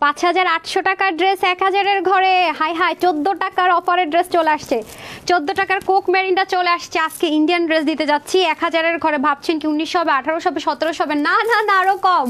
5800 টাকার ড্রেস 1000-এর ঘরে। High high, 14 টাকার অফারের ড্রেস চলে আসছে, 14 টাকার কোক মেরিনটা চলে আসছে। আজকে ইন্ডিয়ান ড্রেস দিতে যাচ্ছি 1000-এর ঘরে। ভাবছেন কি 1900 হবে, 1800 হবে, 1700 হবে? না না না, আরো কম।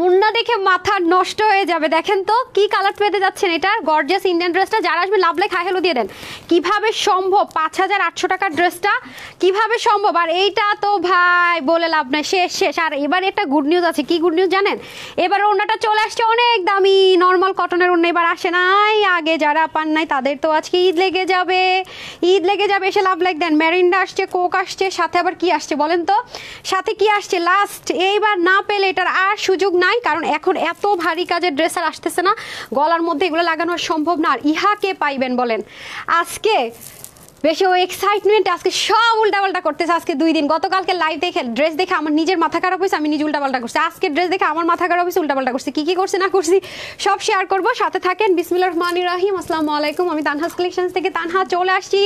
উন্না দেখে মাথা নষ্ট হয়ে যাবে। দেখেন তো কি কালার পেতে যাচ্ছেন, এটা গর্জিয়াস ইন্ডিয়ান ড্রেসটা। যারা আসবে লাভ লাইক হাই হ্যালো দিয়ে দেন। কিভাবে সম্ভব 5800 টাকার ড্রেসটা, কিভাবে সম্ভব? আর এইটা তো ভাই বলে লাভ নাই, শেষ শেষ। আর এবার একটা গুড নিউজ আছে। কি গুড নিউজ জানেন? এবার ওন্নাটা চলে আসছে অনেক দামি, নর্মাল কটনের ওন্না এবার আসে নাই। আগে যারা পান নাই তাদের তো আজকে ঈদ লেগে যাবে, ঈদ লেগে যাবে। এসে লাভ লাইক দেন। মেরিন্ডা আসছে, কোক আসছে, সাথে আবার কি আসছে বলেন তো? সাথে কি আসছে লাস্ট? এইবার না পেলে এটার আর সুযোগ নাই, কারণ এখন এত ভারী কাজের ড্রেস আর আসতেছে না, গলার মধ্যে এগুলো লাগানো সম্ভব না। আর ইহাকে পাইবেন বলেন আজকে? বেশি ও এক্সাইটমেন্ট আজকে সব উল্টাপাল্টা করতেছে। আজকে 2 দিন, গতকালকে লাইভ দেখে ড্রেস দেখে আমার নিজের মাথা খারাপ হয়েছে, আমি নিজে উল্টাপাল্টা করছি। আজকে ড্রেস দেখে আমার মাথা খারাপ হয়েছে, উল্টাপাল্টা করছি। কি কি করছি না করছি সব শেয়ার করবো, সাথে থাকেন। বিসমিল্লাহির রহমানির রহিম। আসসালামু আলাইকুম, আমি তানহাস কালেকশনস থেকে তানহা চলে আসছি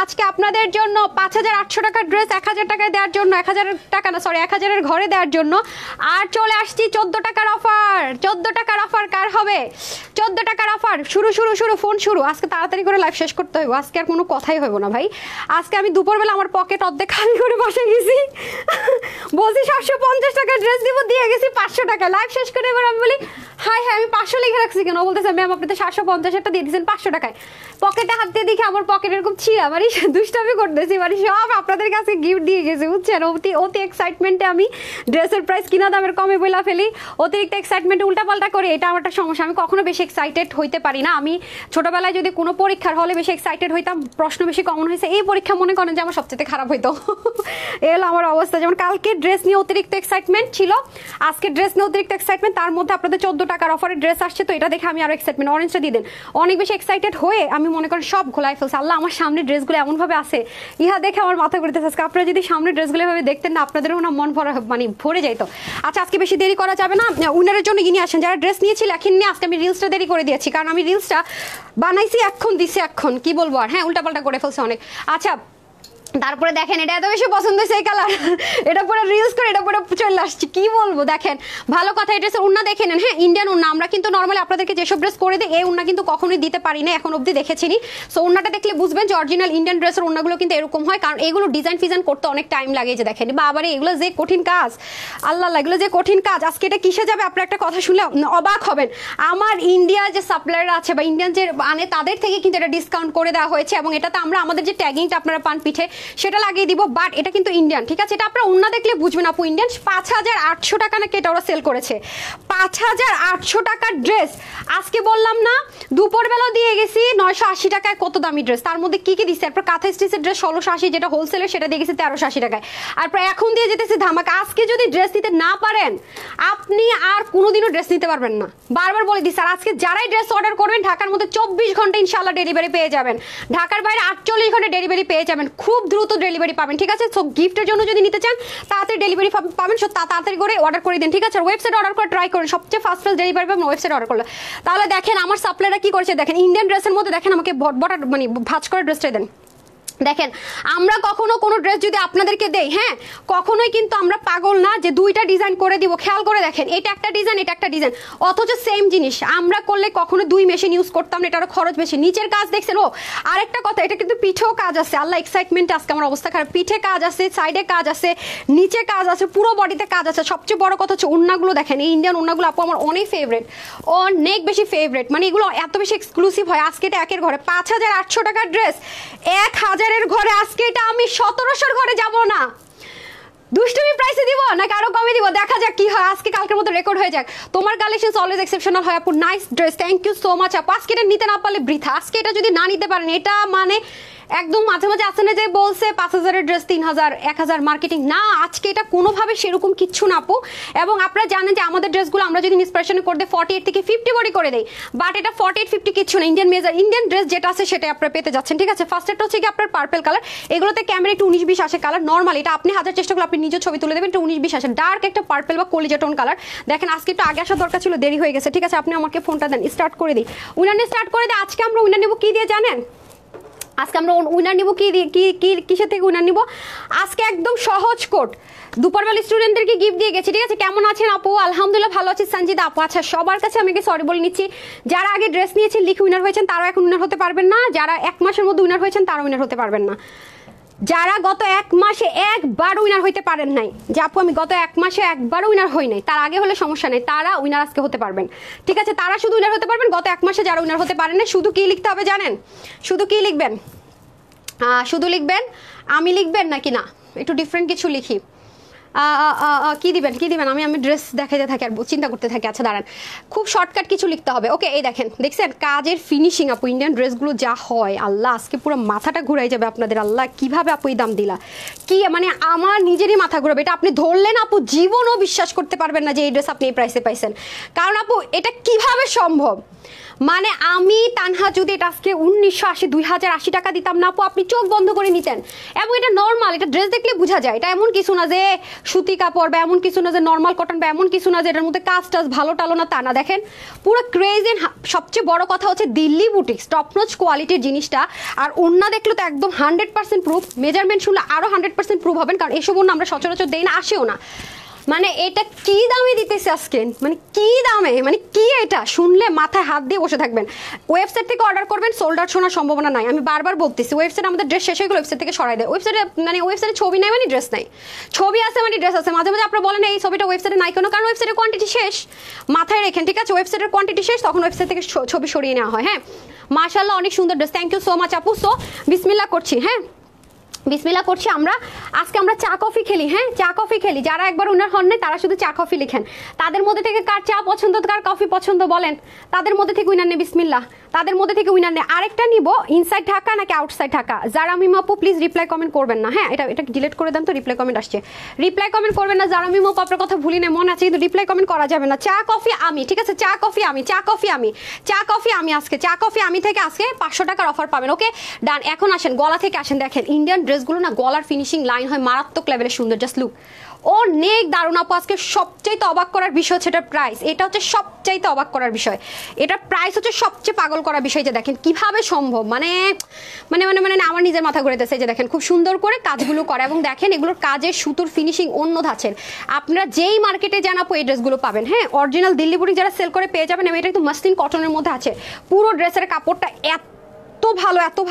আজকে আপনাদের জন্য 5800 টাকার ড্রেস 1000 টাকায় দেওয়ার জন্য, 1000 টাকা না সরি 1000-এর ঘরে দেওয়ার জন্য। আর চলে আসছি 14 টাকার অফার। 14 টাকার অফার কার হবে? 14 টাকার অফার শুরু শুরু শুরু, ফোন শুরু। আজকে তাড়াতাড়ি করে লাইভ শেষ করতে হবে, আজকে আর কোনো কথাই হইব না ভাই। আজকে আমি দুপুরবেলা আমার পকেট অর্ধেক খালি করে বসে গেছি, বলছি 750 টাকার ড্রেস দিব, দিয়ে গেছি 500 টাকা। লাইভ শেষ করে এবার আমি বলি হাই হাই আমি 500 লিখে রাখছি কেন? বলতেছে ম্যাম আপনি তো 750-টা দিয়ে দিয়েছেন 500 টাকায়। পকেটে হাত দিয়ে দেখি আমার পকেট এরকম ছিঁড়া, মানে দুষ্টামি করতেছি, মানে সব আপনাদের কাছে গিফট দিয়ে গেছি বুঝছেন। অতি এক্সাইটমেন্টে আমি ড্রেসের প্রাইস কিনা দামের কমে বইলা ফেলি, অতিরিক্ত এক্সাইটমেন্টে উল্টাপাল্টা করে। এটা আমার একটা সমস্যা, আমি কখনো বেশি এক্সাইটেড হইতে পারি না। আমি ছোটবেলায় যদি কোনো পরীক্ষার হলে বেশি এক্সাইটেড হইতাম, প্রশ্ন বেশি কমন হয়েছে, এই পরীক্ষা মনে করেন যে আমার সবচেয়ে খারাপ হইতো। এলো আমার অবস্থা। যেমন কালকে ড্রেস নিয়ে অতিরিক্ত এক্সাইটমেন্ট ছিল, আজকে ড্রেস নিয়ে অতিরিক্ত এক্সাইটমেন্ট, তার মধ্যে আপনাদের 14 টাকার অফারের ড্রেস আসছে, তো এটা দেখে আমি আরো এক্সাইটমেন্ট। অরেঞ্জটা দিয়ে দেন। অনেক বেশি এক্সাইটেড হয়ে আমি মনে করেন সব ঘোলাই ফেলছি। আল্লাহ আমার সামনে ড্রেসগুলো এমনভাবে আছে, ইহা দেখে আমার মাথা ঘুরতেছে। আজকে আপনারা যদি সামনে ড্রেসগুলো এভাবে দেখতেন না, আপনাদেরও না মন ভরা মানে ভরে যাইতো। আচ্ছা আজকে বেশি দেরি করা যাবে না, উইনারের জন্য ইনি আসেন। যারা ড্রেস নিয়েছিল এখন নিয়ে, আজকে আমি রিলসটা দেরি করে দিয়েছি, কারণ আমি রিলসটা বানাইছি এখন দিছি, এখন কি বলবো আর। হ্যাঁ উল্টাপাল্টা করে ফেলছে অনেক। আচ্ছা তারপরে দেখেন এটা এত বেশি পছন্দ হয়েছে এই কালার, এটা পরে রিলস করে এটা পরে চলে আসছি, কি বলবো। দেখেন ভালো কথা, এটা উন্না দেখে নেন। হ্যাঁ ইন্ডিয়ান উন্না, আমরা কিন্তু নর্মালি আপনাদেরকে যেসব ড্রেস করে দিই এই উন্না কিন্তু কখনোই দিতে পারি না, এখন অব্দি দেখেছিনি। সো উন্নাটা দেখলে বুঝবেন যে অরিজিনাল ইন্ডিয়ান ড্রেসের উন্নাগুলো কিন্তু এরকম হয়, কারণ এগুলো ডিজাইন ফিজাইন করতে অনেক টাইম লাগে। যে দেখেন বা আবার এগুলো যে কঠিন কাজ, আল্লাহ এগুলো যে কঠিন কাজ। আজকে এটা কিসে যাবে আপনার একটা কথা শুনলে অবাক হবেন। আমার ইন্ডিয়া যে সাপ্লায়ার আছে বা ইন্ডিয়ান যে আনে তাদের থেকে কিন্তু এটা ডিসকাউন্ট করে দেওয়া হয়েছে, এবং এটাতে আমরা আমাদের যে ট্যাগিংটা আপনারা পান পিঠে সেটা লাগিয়ে দিব, বাট এটা কিন্তু ইন্ডিয়ান, ঠিক আছে? এটা আপনারা উন্না দেখলে বুঝবেন আপু ইন্ডিয়ান। 5800 টাকা নাকি এটা ওরা সেল করেছে। 5800 টাকার ড্রেস আজকে বললাম না, দুপুরবেলা দিয়ে গেছি 980 টাকায়। কত দামি ড্রেস, তার মধ্যে কি কি দিচ্ছে? তারপর কাঁথা স্টিচের ড্রেস 1680, যেটা হোলসেলের সেটা দিয়ে গেছে 1380 টাকায়। আর প্রায় এখন দিয়ে যেতেছি ধামাকা। আজকে যদি ড্রেস নিতে না পারেন আপনি আর কোনোদিনও ড্রেস নিতে পারবেন না, বারবার বলে দিচ্ছি। আর আজকে যারাই ড্রেস অর্ডার করবেন ঢাকার মধ্যে 24 ঘন্টা ইনশাল্লাহ ডেলিভারি পেয়ে যাবেন, ঢাকার বাইরে 48 ঘন্টা ডেলিভারি পেয়ে যাবেন, খুব দ্রুত ডেলিভারি পাবেন, ঠিক আছে? সো গিফটের জন্য যদি নিতে চান তাড়াতাড়ি ডেলিভারি পাবেন, সো তাড়াতাড়ি করে অর্ডার করে দিন, ঠিক আছে? ওয়েবসাইট অর্ডার করে ট্রাই করুন, সবচেয়ে ফাস্ট ডেলিভারি পাবেন ওয়েবসাইট অর্ডার করলে। তাহলে দেখেন আমার সাপ্লাইরা কি করেছে, দেখেন ইন্ডিয়ান ড্রেসের মধ্যে দেখেন আমাকে বটা মানে ভাঁজ করে ড্রেসটা দেন। দেখেন আমরা কখনো কোনো ড্রেস যদি আপনাদেরকে দেই, হ্যাঁ কখনোই কিন্তু আমরা পাগল না যে 2টা ডিজাইন করে দিব। খেয়াল করে দেখেন, এটা একটা ডিজাইন, এটা একটা ডিজাইন, অথচ সেম জিনিস আমরা করলে কখনো 2 মেশিন ইউজ করতাম না, এটারও খরচ বেশি। নিচের কাজ দেখছেন? ও আরেকটা কথা, এটা কিন্তু পিঠেও কাজ আছে। আল্লাহ এক্সাইটমেন্টে আজকে আমার অবস্থা খারাপ। পিঠে কাজ আছে, সাইডে কাজ আছে, নিচে কাজ আছে, পুরো বডিতে কাজ আছে। সবচেয়ে বড় কথা হচ্ছে উন্নাগুলো দেখেন, এই ইন্ডিয়ান উন্নাগুলো আপু আমার অনেক ফেভারিট, অনেক বেশি ফেভারিট, মানে এগুলো এত বেশি এক্সক্লুসিভ হয়। আজকে এটা একের ঘরে 5800 টাকার ড্রেস 1000-এর ঘরে, আজকে এটা আমি 1700-এর ঘরে যাব না, দুষ্টুমি প্রাইসে দিব নাকি আরো কমে দিব, দেখা যাক কি হয়। আজকে কালকের মতো রেকর্ড হয়ে যাক। তোমার কালেকশন অলওয়েজ এক্সেপশনাল হয় আপু, nice dress, thank you so much আপু। আজকে এটা নিতে না পারলে বৃথা। আজকে এটা যদি না নিতে পারেন, এটা মানে একদম মাঝে মাঝে আসে না যে বলছে 5000-এর ড্রেস 3000 1000 মার্কেটিং, না আজকে এটা কোনোভাবে সেরকম কিচ্ছু না আপু। এবং আপনারা জানেন যে আমাদের ড্রেসগুলো আমরা যদি ইন্সপিরেশনে করে দিই 48 থেকে 50 বডি করে দেই, বাট এটা 48-50 কিচ্ছু না। ইন্ডিয়ান মেজার ইন্ডিয়ান ড্রেস যেটা আছে সেটা আপনারা পেতে যাচ্ছেন, ঠিক আছে? ফার্স্ট একটা হচ্ছে কি আপনার পার্পল কালার, এগুলোতে ক্যামেরা একটু 19-20 আসে কালার, নর্মাল এটা আপনি হাজার চেষ্টা করলে আপনি নিজের ছবি তুলে দেবেন, একটু 19-20 আসে। ডার্ক একটা পার্পল বা কলিজা টোন কালার। দেখেন আজকে একটু আগে আসার দরকার ছিল, দেরি হয়ে গেছে, ঠিক আছে? আপনি আমাকে ফোনটা দেন, স্টার্ট করে দিই, উইনার নিয়ে স্টার্ট করে দিই। আজকে আমরা উইনার নেব কি দিয়ে জানেন? আজকে আমরা উইনার নিব কিসের থেকে উইনার নিব? আজকে একদম সহজ কোড দুপুরবেলা স্টুডেন্টদেরকে গিফট দিয়ে গেছি, ঠিক আছে? কেমন আছেন আপু? আলহামদুলিল্লাহ ভালো আছি সঞ্জিদা আপু। আচ্ছা, সবার কাছে আমি সরি বলে নিচ্ছি, যারা আগে ড্রেস নিয়েছেন লিখে উইনার হয়েছেন তারাও এখন উইনার হতে পারবেন না, যারা 1 মাসের মধ্যে উইনার হয়েছেন তারাও উইনার হতে পারবেন না, যারা গত 1 মাসে একবার উইনার হইতে পারেন নাই, যে আপু আমি গত 1 মাসে একবারও উইনার হই নাই, তার আগে হলে সমস্যা নেই, তারা উইনার আজকে হতে পারবেন, ঠিক আছে? তারা শুধু উইনার হতে পারবেন, গত 1 মাসে যারা উইনার হতে পারেন না। শুধু কি লিখতে হবে জানেন? শুধু কি লিখবেন? শুধু লিখবেন আমি লিখবেন নাকি না একটু ডিফারেন্ট কিছু লিখি? কি দিবেন আমি ড্রেস দেখাতে থাকি আর চিন্তা করতে থাকি। আচ্ছা দাঁড়ান, খুব শর্টকাট কিছু লিখতে হবে। ওকে, এই দেখেন, দেখছেন কাজের ফিনিশিং আপু, ইন্ডিয়ান ড্রেসগুলো যা হয় আল্লাহ, আজকে পুরো মাথাটা ঘুরাই যাবে আপনাদের। আল্লাহ কিভাবে আপু এই দাম দিলা, কি মানে আমার নিজেরই মাথা ঘুরাবে। এটা আপনি ধরলেন আপু জীবনও বিশ্বাস করতে পারবেন না যে এই ড্রেস আপনি এই প্রাইসে পাইছেন। কারণ আপু এটা কিভাবে সম্ভব, মানে আমি তানহা যদি এটা আজকে 1980 2080 টাকা দিতাম না আপু, আপনি চোখ বন্ধ করে নিতেন। এবং এটা নর্মাল, এটা ড্রেস দেখলে বোঝা যায়, এটা এমন কিছু না যে সুতি কাপড় বা এমন কিছু না যে নর্মাল কটন বা এমন কিছু না যে এটার মধ্যে কাজ টাজ ভালো টালো না, তা না। দেখেন পুরো ক্রেজি। সবচেয়ে বড় কথা হচ্ছে দিল্লি বুটিক্স টপ নচ কোয়ালিটির জিনিসটা। আর ওন্না দেখলে তো একদম 100% প্রুফ, মেজারমেন্ট শুনলে আরও 100% প্রুফ হবেন, কারণ এসব ওন্না আমরা সচরাচর দেই না, আসেও না। মানে এটা কি দামে দিতেছে আজকে, মানে কি দামে, মানে কি এটা শুনলে মাথায় হাত দিয়ে বসে থাকবেন। ওয়েবসাইট থেকে অর্ডার করবেন, সোল্ড আউট শোনার সম্ভাবনা নাই, আমি বারবার বলতেছি। ওয়েবসাইট আমাদের ড্রেস শেষ হয়ে গেলে ওয়েবসাইট থেকে সরাই দেয়। ওয়েবসাইটে ছবি নাই মানে ড্রেস নাই, ছবি আছে মানে ড্রেস আছে। মাঝে মাঝে আপনারা বলেন এই ছবিটা ওয়েবসাইটে নাই কেন, কারণ ওয়েবসাইটের কোয়ান্টিটি শেষ। মাথায় রেখেন, ঠিক আছে? ওয়েবসাইটের কোয়ান্টিটি শেষ, তখন ওয়েবসাইট থেকে ছবি সরিয়ে নেওয়া হয়। হ্যাঁ, মাশাআল্লাহ অনেক সুন্দর dress, thank you so much আপু। সো বিসমিল্লাহ করছি, হ্যাঁ বিসমিল্লাহ করছি। আজকে আমরা চা কফি খেলি, হ্যাঁ চা কফি খেলি। যারা একবার উনার হন নাই তারা শুধু চা কফি লিখেন, তাদের মধ্যে থেকে কার চা পছন্দ কার কফি পছন্দ বলেন, তাদের মধ্যে থেকে উইনার নেই। বিসমিল্লাহ, তাদের মধ্যে থেকে উইনার নেই। আরেকটা নিব, ইনসাইড ঢাকা নাকি আউটসাইড ঢাকা? যারা মিম আপু প্লিজ রিপ্লাই কমেন্ট করবেন না, হ্যাঁ এটা ডিলিট করে দেন তো, রিপ্লাই কমেন্ট আসছে। রিপ্লাই কমেন্ট করবেন না, যারা মিম আপু আপনার কথা ভুলি না, মনে আছে, কিন্তু রিপ্লাই কমেন্ট করা যাবে না। চা কফি আমি, ঠিক আছে? চা কফি আমি, চা কফি আমি, চা কফি আমি। আজকে চা কফি আমি থেকে আজকে 500 টাকার অফার পাবেন। ওকে ডান। এখন আসেন গলা থেকে আসেন। দেখেন ইন্ডিয়ান ড্রেসগুলো না গলার ফিনিশিং লাইন হয় মারাত্মক লেভেলের সুন্দর, জাস্ট লুক অনেক দারুণ আপু। আজকে সবচাইতে অবাক করার বিষয় হচ্ছে এটার প্রাইস। এটা হচ্ছে সবচাইতে অবাক করার বিষয়, এটার প্রাইস হচ্ছে সবচেয়ে পাগল করার বিষয়। যে দেখেন কিভাবে সম্ভব, মানে মানে মানে মানে আমার নিজের মাথা ঘুরেতেছে। যে দেখেন খুব সুন্দর করে কাজগুলো করে, এবং দেখেন এগুলোর কাজের সুতোর ফিনিশিং অন্য ধাঁচের। আপনারা যেই মার্কেটে যান আপু এই ড্রেসগুলো পাবেন, হ্যাঁ অরিজিনাল দিল্লি বুটিক যারা সেল করে পেয়ে যাবেন। এবং এটা কিন্তু মাসলিন কটনের মধ্যে আছে। পুরো ড্রেসের কাপড়টা এত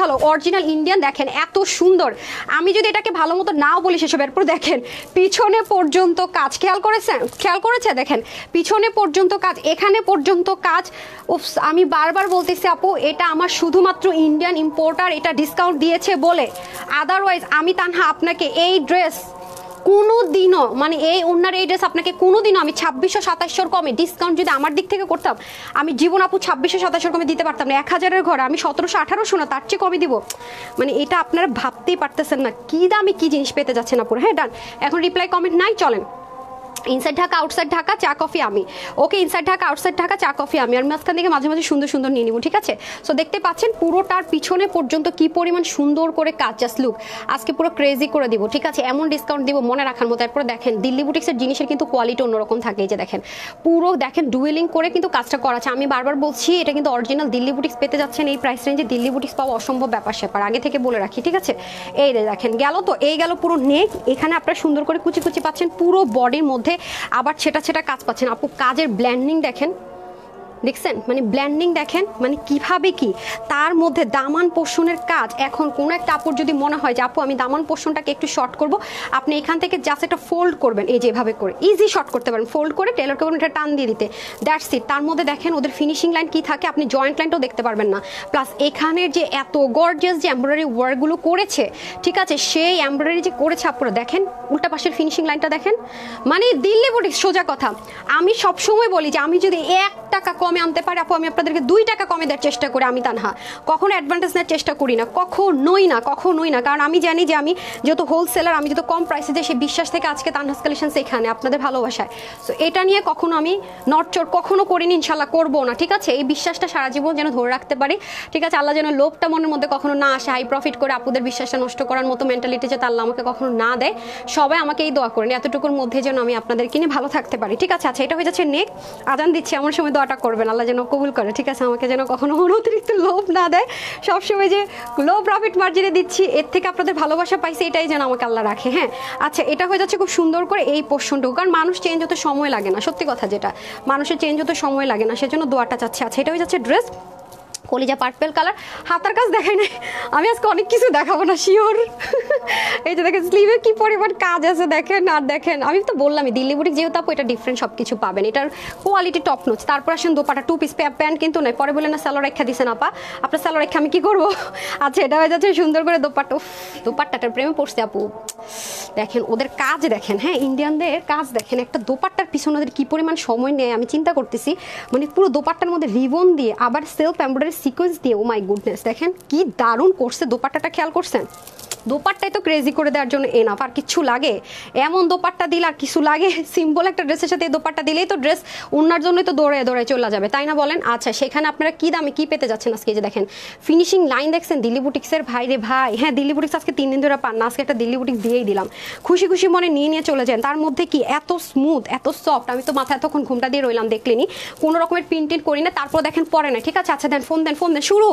ভালো অরিজিনাল ইন্ডিয়ান। দেখেন এত সুন্দর। আমি যদি এটাকে ভালো মতো নাও বলি সেসব, এরপর দেখেন পিছনে পর্যন্ত কাজ, খেয়াল করেছে দেখেন পিছনে পর্যন্ত কাজ, এখানে পর্যন্ত কাজ। উফস, আমি বারবার বলতেছি আপু এটা আমার শুধুমাত্র ইন্ডিয়ান ইম্পোর্টার এটা ডিসকাউন্ট দিয়েছে বলে, আদারওয়াইজ আমি তানহা আপনাকে এই ড্রেস কোনোদিনও, মানে এই ওনার এই ড্রেস আপনাকে কোনোদিনও আমি 2600-2700 কমে ডিসকাউন্ট যদি আমার দিক থেকে করতাম, আমি জীবন আপু 2600-2700 কমে দিতে পারতাম না। 1000-এর ঘরে আমি 1700-1800 না তার চেয়ে কমে দিব, মানে এটা আপনারা ভাবতেই পারতেছেন না কি দামে কি জিনিস পেতে যাচ্ছেন আপুর। হ্যাঁ ডান। এখন রিপ্লাই কমেন্ট নাই, চলেন ইনসাইড ঢাকা আউটসাইড ঢাকা চা কফি আমি। ওকে ইনসাইড ঢাকা আউটসাইড ঢাকা চা কফি আমি। আর মাঝখান থেকে মাঝে মাঝে সুন্দর সুন্দর নিয়ে নিব, ঠিক আছে? সো দেখতে পাচ্ছেন পুরোটার পিছনে পর্যন্ত কি পরিমাণ সুন্দর করে কাজ, জাস্ট লুক। আজকে পুরো ক্রেজি করে দিব, ঠিক আছে? এমন ডিসকাউন্ট দিব মনে রাখার মতো। এরপরে দেখেন দিল্লি বুটিক্সের জিনিসের কিন্তু কোয়ালিটি অন্যরকম থাকে। এই যে দেখেন পুরো দেখেন ডুয়েলিং করে কিন্তু কাজটা করা আছে। আমি বারবার বলছি এটা কিন্তু অরিজিনাল দিল্লি বুটিক্স পেতে যাচ্ছেন এই প্রাইস রেঞ্জে। দিল্লি বুটিক্স পাওয়া অসম্ভব ব্যাপার স্যাপার, আগে থেকে বলে রাখি, ঠিক আছে? এই দেখেন গেল তো, এই গেল পুরো নেক। এখানে আপনারা সুন্দর করে কুচি কুচি পাচ্ছেন পুরো বডির মধ্যে, আবার সেটা কাজ পাচ্ছেন আপু। কাজের ব্ল্যান্ডিং দেখেন, দেখছেন মানে ব্ল্যান্ডিং দেখেন, মানে কিভাবে কি তার মধ্যে দামান পোর্শনের কাজ। এখন কোনো একটা আপুর যদি মনে হয় যে আপু আমি দামান পোর্শনটাকে একটু শর্ট করব, আপনি এখান থেকে জাস্ট একটা ফোল্ড করবেন, এই যেভাবে করে ইজি শর্ট করতে পারেন। ফোল্ড করে টেলরকে বলুন এটা টান দিয়ে দিতে, দ্যাটস ইট। তার মধ্যে দেখেন ওদের ফিনিশিং লাইন কি থাকে, আপনি জয়েন্ট লাইনটাও দেখতে পারবেন না। প্লাস এখানের যে এত গর্জিয়াস যে এমব্রয়ডারি ওয়ার্কগুলো করেছে, ঠিক আছে, সেই এমব্রয়ডারি যে করেছে আপনারা দেখেন, উল্টা পাশের ফিনিশিং লাইনটা দেখেন, মানে দিল্লি বুটিক। সোজা কথা, আমি সবসময় বলি যে আমি যদি 1 টাকা কমে আনতে পারি আপু, আমি আপনাদেরকে 2 টাকা কমে দেওয়ার চেষ্টা করি। আমি তানহা কখনো অ্যাডভান্টেজ নেওয়ার চেষ্টা করি না, কখনোই না। কারণ আমি জানি যে আমি যেহেতু হোলসেলার, আমি যেহেতু কম প্রাইসে যে সেই বিশ্বাস থেকে আজকে তানহাস কালেকশনস এখানে আপনাদের ভালোবাসায়। সো এটা নিয়ে কখনো আমি নটচড় কখনো করিনি, ইনশাল্লাহ করবো না, ঠিক আছে? এই বিশ্বাসটা সারা জীবন যেন ধরে রাখতে পারি, ঠিক আছে? আল্লাহ যেন লোভটা মনের মধ্যে কখনো না আসে, হাই প্রফিট করে আপুদের বিশ্বাসটা নষ্ট করার মতো মেন্টালিটি যাতে আল্লাহ আমাকে কখনো না দেয়। সবাই আমাকে এই দোয়া করেন এতটুকুর মধ্যে যেন আমি আপনাদেরকে নিয়ে ভালো থাকতে পারি, ঠিক আছে? আচ্ছা, এটা হয়ে যাচ্ছে নেক। আজান দিচ্ছি, এমন সময় দোয়াটা করবেন। করবেন, আল্লাহ যেন কবুল করে, ঠিক আছে? আমাকে যেন কখনো অতিরিক্ত লোভ না দেয়, সবসময় যে লো প্রফিট মার্জিনে দিচ্ছি, এর থেকে আপনাদের ভালোবাসা পাইছি, এটাই যেন আমাকে আল্লাহ রাখে। হ্যাঁ, আচ্ছা, এটা হয়ে যাচ্ছে খুব সুন্দর করে এই পোর্শনটুকু, কারণ মানুষ চেঞ্জ হতে সময় লাগে না, সত্যি কথা যেটা, মানুষের চেঞ্জ হতে সময় লাগে না, সেজন্য দোয়াটা চাচ্ছে। আচ্ছা, এটা হয়ে যাচ্ছে ড্রেস কলিজা পার্পেল কালার, হাতার কাজ দেখাই নাই, আমি আজকে অনেক কিছু দেখাবো না শিওর। এই যে দেখেন স্লিভে কি পরিমাণ কাজ আছে দেখেন, আর দেখেন আমি তো বললামই দিল্লি বুটিক যেহেতু আপু এটা ডিফারেন্ট সব কিছু পাবেন, এটার কোয়ালিটি টপ নোচ। তারপর আসেন দোপাটা, 2 পিস প্যান্ট কিন্তু নয়, পরে বলে না স্যালো রেখা দিছেন আপা, আপনার স্যালো রেখা আমি কি করবো। আচ্ছা, এটা হয়ে যাচ্ছে সুন্দর করে দোপাট্টা, দোপাট্টাটার প্রেমে পড়ছে আপু, দেখেন ওদের কাজ দেখেন, হ্যাঁ ইন্ডিয়ানদের কাজ দেখেন, একটা দোপাট্টার পিছনে ওদের কি পরিমাণ সময় নেয় আমি চিন্তা করতেছি, মানে পুরো দোপাট্টার মধ্যে রিবন দিয়ে আবার সেলফ এমব্রয়ডারি সিকোয়েন্স দিয়ে, ও মাই গুডনেস, দেখেন কি দারুণ করছে দোপাট্টাটা, খেয়াল করছেন? দোপাট্টাই তো ক্রেজি করে দেওয়ার জন্য এনাফ, আর কিছু লাগে? এমন দোপাট্টা দিলে আর কিছু লাগে? সিম্পল একটা ড্রেসের সাথে এই দোপাট্টা দিলেই তো ড্রেস ওনার জন্যই তো দৌড়ে দৌড়ে চলে যাবে, তাই না বলেন? আচ্ছা, সেখানে আপনারা কি দামে কি পেতে যাচ্ছেন আজকে? যে দেখেন ফিনিশিং লাইন দেখছেন দিল্লি বুটিক্সের, ভাই রে ভাই, হ্যাঁ দিল্লি বুটিক্স আজকে 3 দিন ধরে পান না, আজকে একটা দিল্লি বুটিক্স দিয়েই দিলাম, খুশি খুশি মনে নিয়ে নিয়ে চলে যান। তার মধ্যে কি এত স্মুথ, এত সফট, আমি তো মাথায় এতক্ষণ ঘুমটা দিয়ে রইলাম দেখলেনি, কোনো রকমের প্রিন্টেড করি না, তারপর দেখেন পরে না, ঠিক আছে? আচ্ছা দেন, ফোন দেন, ফোন দেন, শুরু।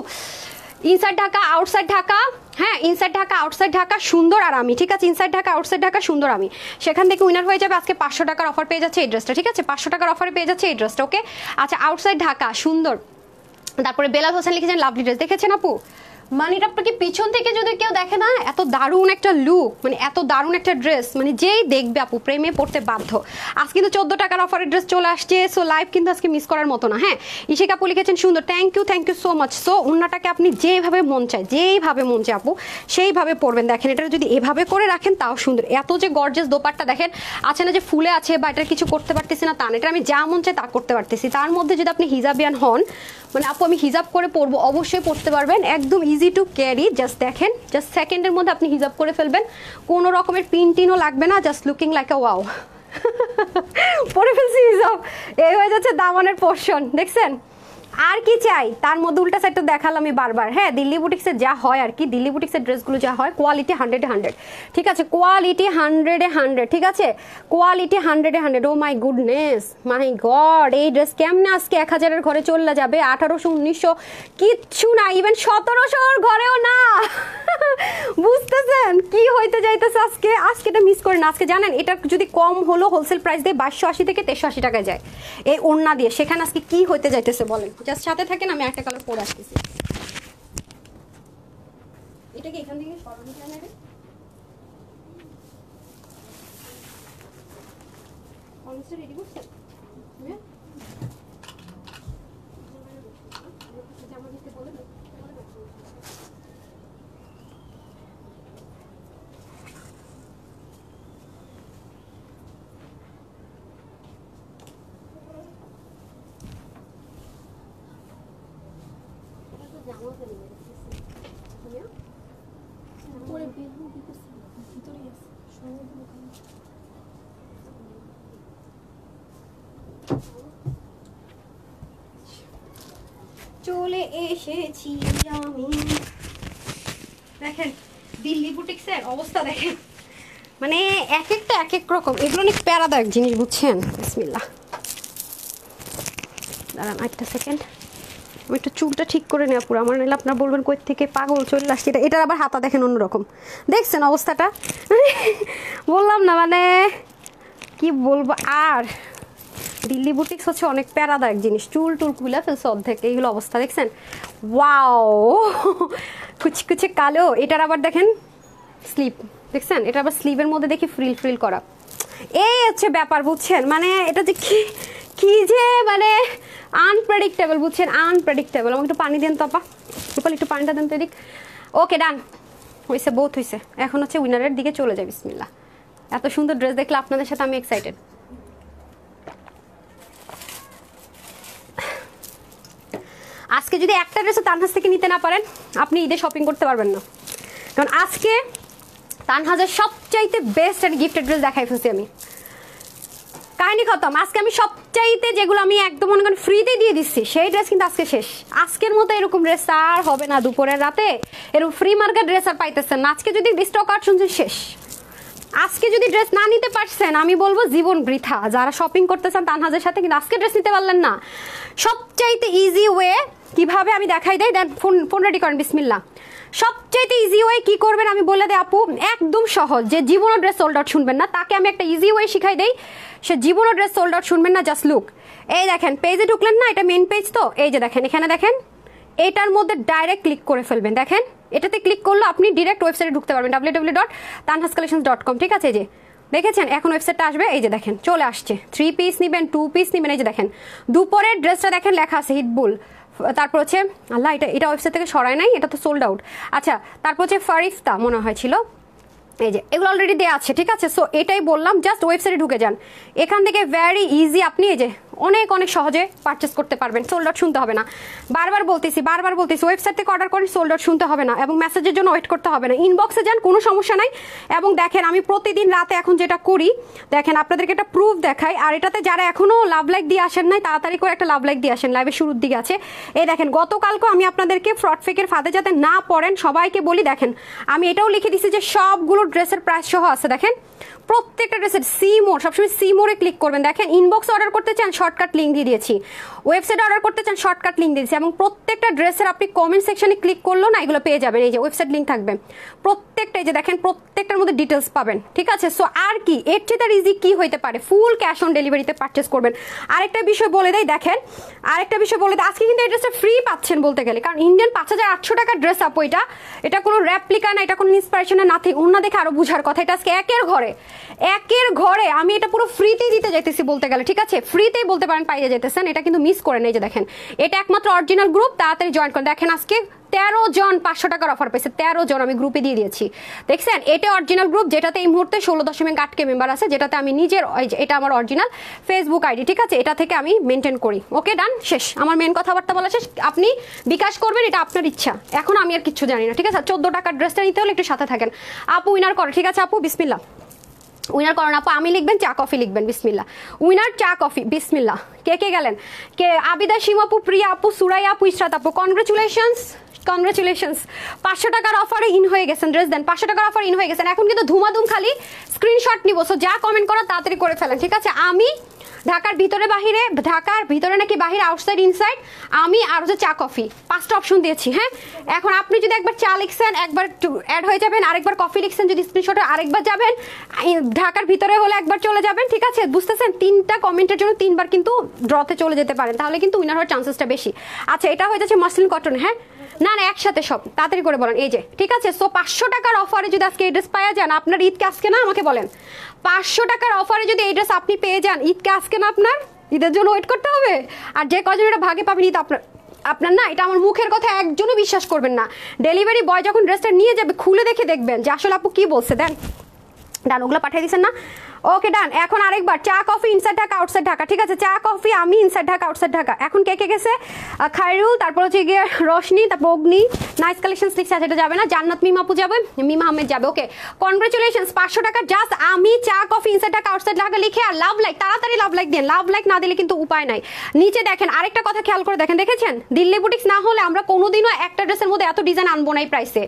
ইনসাইড ঢাকা, আউটসাইড ঢাকা, হ্যাঁ ইনসাইড ঢাকা, আউটসাইড ঢাকা, সুন্দর আর আমি, ঠিক আছে? ইনসাইড ঢাকা, আউটসাইড ঢাকা, সুন্দর আমি, সেখান থেকে উইনার হয়ে যাবে আজকে 500 টাকার অফার পেয়ে যাচ্ছে এই ড্রেসটা, ঠিক আছে? 500 টাকার অফারে পেয়ে যাচ্ছে এই ড্রেসটা, ওকে? আচ্ছা, আউটসাইড ঢাকা, সুন্দর। তারপরে বেলাল হোসেন লিখেছেন লাভলি ড্রেস, দেখেছেন আপু? মানে এটা আপনাকে পিছন থেকে যদি কেউ দেখে না, এত দারুণ একটা লুক, মানে এত দারুণ একটা ড্রেস, মানে যেই দেখবে আপু প্রেমে পড়তে বাধ্য। আজ কিন্তু 14 টাকার অফারের ড্রেস চলে আসছে, সো লাইভ কিন্তু আজকে মিস করার মতো না। হ্যাঁ, ইশিকা আপু লিখেছেন সুন্দর, thank you so much. So ওন্নাটাকে আপনি যেভাবে মন চায়, যেইভাবে মন চায় আপু সেইভাবে পরবেন। দেখেন এটা যদি এভাবে করে রাখেন তাও সুন্দর, এত যে গর্জিয়াস দোপাট্টা দেখেন, আছে না যে ফুলে আছে বা এটার কিছু করতে পারতেছি না তা না, এটা আমি যা মন চাই তা করতে পারতেছি। তার মধ্যে যদি আপনি হিজাবিয়ান হন, মানে আপু আমি হিজাব করে পরবো, অবশ্যই পরতে পারবেন, একদম ইজি টু ক্যারি। জাস্ট দেখেন, জাস্ট সেকেন্ডের মধ্যে আপনি হিজাব করে ফেলবেন, কোনো রকমের পিনটিনও লাগবে না, জাস্ট লুকিং লাইক আ ওয়াও। পরে ফেলছি হিজাব, এই হয়ে যাচ্ছে দামানের পোর্শন, দেখছেন? আর কি চাই? তার মধ্যে উল্টা সাইডটা দেখালাম আমি বারবার। হ্যাঁ, দিল্লি বুটিক্সে যা হয় আর কি, দিল্লি বুটিক্সের ড্রেসগুলো যা হয় কোয়ালিটি 100-100, ঠিক আছে? কোয়ালিটি 100-100, ঠিক আছে? Quality 100-100। Oh my goodness, my God, এই ড্রেস কেমনে আজকে 1000-এর ঘরে চলে যাবে? 1800-1900 কিচ্ছু না, ইভেন 1700-র ঘরেও না। বুঝতেছেন কি হইতে যাইতেছে আজকে? আজকে এটা মিস করেন। আজকে জানেন এটা যদি কম হলো হোলসেল প্রাইস দিয়ে 2280 থেকে 2380 টাকায় যায় এই ওড়না দিয়ে, সেখানে আজকে কি হইতে যাইতেছে বলেন? জাস্ট সাথে থাকেন, আমি একটা কালার পরে আসতেছি। এটা কি এখান থেকে সরানো যায় না রে? অলমোস্ট রেডি করছেন? হ্যাঁ, জামা দিতে বলে দাও। চলে এসেছি আমি, দেখেন দিল্লি বুটিক্সের অবস্থা দেখেন, মানে এক একটা এক এক রকম, এগুলো অনেক প্যারাদায়ক জিনিস, বুঝছেন? বিসমিল্লাহ, দাঁড়ান একটা সেকেন্ড, আমি একটু চুলটা ঠিক করে নেওয়া পুরো আমার, নিলে আপনারা বলবেন কই থেকে পাগল চলে আসছে। এটার আবার হাতা দেখেন অন্যরকম, দেখছেন অবস্থাটা? বললাম না, মানে কি বলবো আর, দিল্লি বুটিক্স হচ্ছে অনেক প্যারাদায়ক জিনিস, চুল টুল খুলে ফেলছে অর্ধেক, এইগুলো অবস্থা দেখছেন? ওয়াও, কুচকুচে কালো। এটার আবার দেখেন স্লিপ, দেখছেন? এটা আবার স্লিভের মধ্যে দেখি ফ্রিল ফ্রিল করা, এই হচ্ছে ব্যাপার, বুঝছেন? মানে এটা যে কি যে মানে আনপ্রেডিক্টেবল, বুঝছেন? আনপ্রেডিক্টেবল। আমাকে একটু পানি দেন তো আপা, একটু পানিটা দেন তো এদিক। ওকে ডান, হয়েছে, বহুত হয়েছে। এখন হচ্ছে উইনারের দিকে চলে যায়। বিসমিল্লাহ, এত সুন্দর ড্রেস দেখলে আপনাদের সাথে আমি এক্সাইটেড। আজকে যদি একটা ড্রেসও তানহাজ থেকে নিতে না পারেন, আপনি ঈদে শপিং করতে পারবেন না, কারণ আজকে তানহাজের সবচাইতে বেস্ট একটা গিফটেড ড্রেস দেখাই ফেলছি আমি। কাহিনি খতম। আজকে আমি সবচাইতে যেগুলো আমি একদম মনে করেন ফ্রিতে দিয়ে দিচ্ছি, সেই ড্রেস কিন্তু আজকে শেষ। আজকের মতো এরকম ড্রেস আর হবে না, দুপুরের রাতে এরকম ফ্রি মার্কেট ড্রেস আর পাইতেছেন না। আজকে যদি স্টক আউট শুনছেন শেষ, আজকে যদি ড্রেস না নিতে পারছেন আমি বলবো জীবন বৃথা। যারা শপিং করতেছেন তানহাজের সাথে কিন্তু আজকে ড্রেস নিতে পারলেন না, সবচাইতে ইজি ওয়ে কিভাবে আমি দেখাই দেই। দেন ফোন রেডি করেন, বিসমিল্লাহ। সবচাইতে ইজি ওয়ে কি করবেন আমি বলে দেই আপু, একদম সহজ। যে জীবনও ড্রেস সোল্ড আউট শুনবেন না তাকে আমি একটা ইজি ওয়ে শিখাই দেই, সে জীবনও ড্রেস সোল্ড আউট শুনবেন না। জাস্ট লুক, এই দেখেন পেজে ঢুকলেন না, এটা মেন পেজ তো, এই যে দেখেন এখানে দেখেন এটার মধ্যে ডাইরেক্ট ক্লিক করে ফেলবেন। দেখেন এটাতে ক্লিক করলে আপনি ডিরেক্ট ওয়েবসাইটে ঢুকতে পারবেন, www.tanhascollections.com। ঠিক আছে, এই যে দেখেছেন এখন ওয়েবসাইটটা আসবে, এই যে দেখেন চলে আসছে। 3 পিস নেবেন, 2 পিস নেবেন, এই যে দেখেন দুপুরের ড্রেসটা দেখেন লেখা আছে হিটবুল। তারপর হচ্ছে আল্লাহ, এটা ওয়েবসাইট থেকে সরায় নাই, এটা তো সোল্ড আউট। আচ্ছা, তারপর হচ্ছে ফারিফতা মনে হয় ছিল, এই যে এগুলো অলরেডি দেওয়া আছে। ঠিক আছে, সো এটাই বললাম, জাস্ট ওয়েবসাইটে ঢুকে যান, এখান থেকে ভেরি ইজি আপনি এই যে অনেক সহজে পারচেস করতে পারবেন। সোল্ড আউট শুনতে হবে না, বারবার বলতেছি ওয়েবসাইট থেকে অর্ডার করেন, সোল্ড আউট শুনতে হবে না এবং মেসেজের জন্য ওয়েট করতে হবে না। ইনবক্সে যান, কোনো সমস্যা নাই। এবং দেখেন আমি প্রতিদিন রাতে এখন যেটা করি, দেখেন আপনাদেরকে একটা প্রুফ দেখাই। আর এটাতে যারা এখনো লাভ লাইক দিয়ে আসেন নাই, তাড়াতাড়ি করে একটা লাভ লাইক দিয়ে আসেন, লাইভের শুরুর দিকে আছে। এই দেখেন গতকালকে আমি আপনাদেরকে ফ্রড ফেকের ফাঁদে যাতে না পড়েন সবাইকে বলি, দেখেন আমি এটাও লিখে দিচ্ছি যে সবগুলো ড্রেসের প্রাইস সহ আছে। দেখেন প্রত্যেকটা ড্রেসের সি মোর, সবসময় সি মোরে ক্লিক করবেন। দেখেন ইনবক্সে অর্ডার করতে চান, শর্টকাট লিঙ্ক দিয়ে দিয়েছি। ওয়েবসাইটে অর্ডার করতে চান, শর্টকাট লিঙ্ক দিয়েছি। এবং প্রত্যেকটা ড্রেসের আপনি কমেন্ট সেকশনে ক্লিক করলেও না এগুলো পেয়ে যাবেন, এই যে ওয়েবসাইট লিঙ্ক থাকবে প্রত্যেকটা, এই যে দেখেন প্রত্যেকটার মধ্যে ডিটেলস পাবেন। ঠিক আছে, সো আর কি এর চেয়ে তার ইজি কি হইতে পারে, ফুল ক্যাশ অন ডেলিভারিতে পারচেস করবেন। আরেকটা বিষয় বলে দেয়, দেখেন আরেকটা বিষয় বলে দেয়, আজকে কিন্তু এই ড্রেসটা ফ্রি পাচ্ছেন বলতে গেলে, কারণ ইন্ডিয়ান 5800 টাকার ড্রেস আপু, এটা কোনো রেপ্লিকা না, এটা কোনো ইন্সপিরেশন না, নাথিং। অন্য দেখে আরো বুঝার কথা, এটা আজকে একের ঘরে আমি এটা পুরো ফ্রিতেই দিতে যাইতেছি বলতে গেলে। ঠিক আছে, ফ্রিতেই বলতে পারেন পাইয়ে যেতেছেন, এটা কিন্তু মিস করেন। এই যে দেখেন এটা একমাত্র অরিজিনাল গ্রুপ, তাড়াতাড়ি জয়েন করেন। দেখেন আজকে 13 জন 500 টাকার অফার পেয়েছে, 13 জন আমি গ্রুপে দিয়ে দিয়েছি। দেখছেন এটা অরিজিনাল গ্রুপ, যেটাতে এই মুহূর্তে 16.8K মেম্বার আছে, যেটাতে আমি নিজের, এটা আমার অরিজিনাল ফেসবুক আইডি। ঠিক আছে, এটা থেকে আমি মেনটেন করি। ওকে, ডান, শেষ, আমার মেন কথাবার্তা বলা শেষ। আপনি বিকাশ করবেন, এটা আপনার ইচ্ছা, এখন আমি আর কিছু জানি না। ঠিক আছে, 14 টাকার ড্রেসটা নিতে হলে একটু সাথে থাকেন। আপু উইনার করে, ঠিক আছে আপু, বিসমিল্লাহ উইনার করেন আপু। আমি লিখবেন চা কফি লিখবেন, বিসমিল্লাহ। উইনার চা কফি, বিসমিল্লাহ। কে গেলেন? কে? আবিদা, সীম আপু, প্রিয়া আপু, সুরাইয়া আপু, ইশরাত আপু, কনগ্রেচুলেশনস 500 টাকার অফারে ইন হয়ে গেছেন। ড্রেস দেন, 500 টাকার অফার ইন হয়ে গেছেন। এখন কিন্তু ধুমাধুম খালি স্ক্রিনশট নিব, সো যা কমেন্ট করা তাড়াতাড়ি করে ফেলেন। ঠিক আছে, আমি ঢাকার ভিতরে বাহিরে, ঢাকার ভিতরে নাকি বাহিরে, আউটসাইড ইনসাইড, আমি আর হচ্ছে চা কফি 5টা অপশন দিয়েছি। হ্যাঁ, এখন আপনি যদি একবার চা লিখছেন একবার অ্যাড হয়ে যাবেন, আরেকবার কফি লিখছেন যদি স্ক্রিনশটে আরেকবার যাবেন, ঢাকার ভিতরে হলে একবার চলে যাবেন। ঠিক আছে, বুঝতেছেন? 3টা কমেন্টের জন্য 3বার কিন্তু ড্রতে চলে যেতে পারেন, তাহলে কিন্তু উইনার হওয়ার চান্সেসটা বেশি। আচ্ছা, এটা হয়ে যাচ্ছে মাসলিন কটন। হ্যাঁ, না একসাথে সব, তাড়াতাড়ি করে বলেন। এই যে ঠিক আছে, সো 500 টাকার অফারে যদি আজকে এই ড্রেস পাওয়া যান, আপনার ঈদকে আজকে না, আমাকে বলেন 500 টাকার অফারে যদি এই ড্রেস আপনি পেয়ে যান, ঈদকে আজকে না, আপনার ঈদের জন্য ওয়েট করতে হবে। আর যে কজন এটা ভাগে পাবেন, ঈদ আপনার না, এটা আমার মুখের কথা একজনও বিশ্বাস করবেন না। ডেলিভারি বয় যখন ড্রেসটা নিয়ে যাবে, খুলে দেখে দেখবেন যে আসলে আপু কি বলছে। দেন ডান, ওগুলো পাঠিয়ে দিচ্ছেন না? ওকে, ডান। এখন আরেকবার চা coffee inside Dhaka outside Dhaka. ঠিক আছে, চা কফি আমি ইনসাইড ঢাকা আউটসাইড ঢাকা। এখন কে গেছে? খায়রুল, তারপর হচ্ছে গিয়ে রোশনি, তারপর অগ্নি, নাইস কালেকশন লিখছে, সেটা যাবে না। জান্নাত মিম আপু যাবে, মিম আহমেদ যাবে। ওকে, কনগ্রেচুলেশনস, 500 টাকা। জাস্ট আমি চা coffee inside Dhaka outside Dhaka লিখে আর লাভ লাইক, তাড়াতাড়ি লাভ লাইক দেন। লাভ লাইক না দিলে কিন্তু উপায় নাই। নিচে দেখেন আরেকটা কথা খেয়াল করে দেখেন, দেখেছেন দিল্লি বুটিক্স না হলে আমরা কোনোদিনও একটা ড্রেসের মধ্যে এত ডিজাইন আনবো না এই প্রাইসে।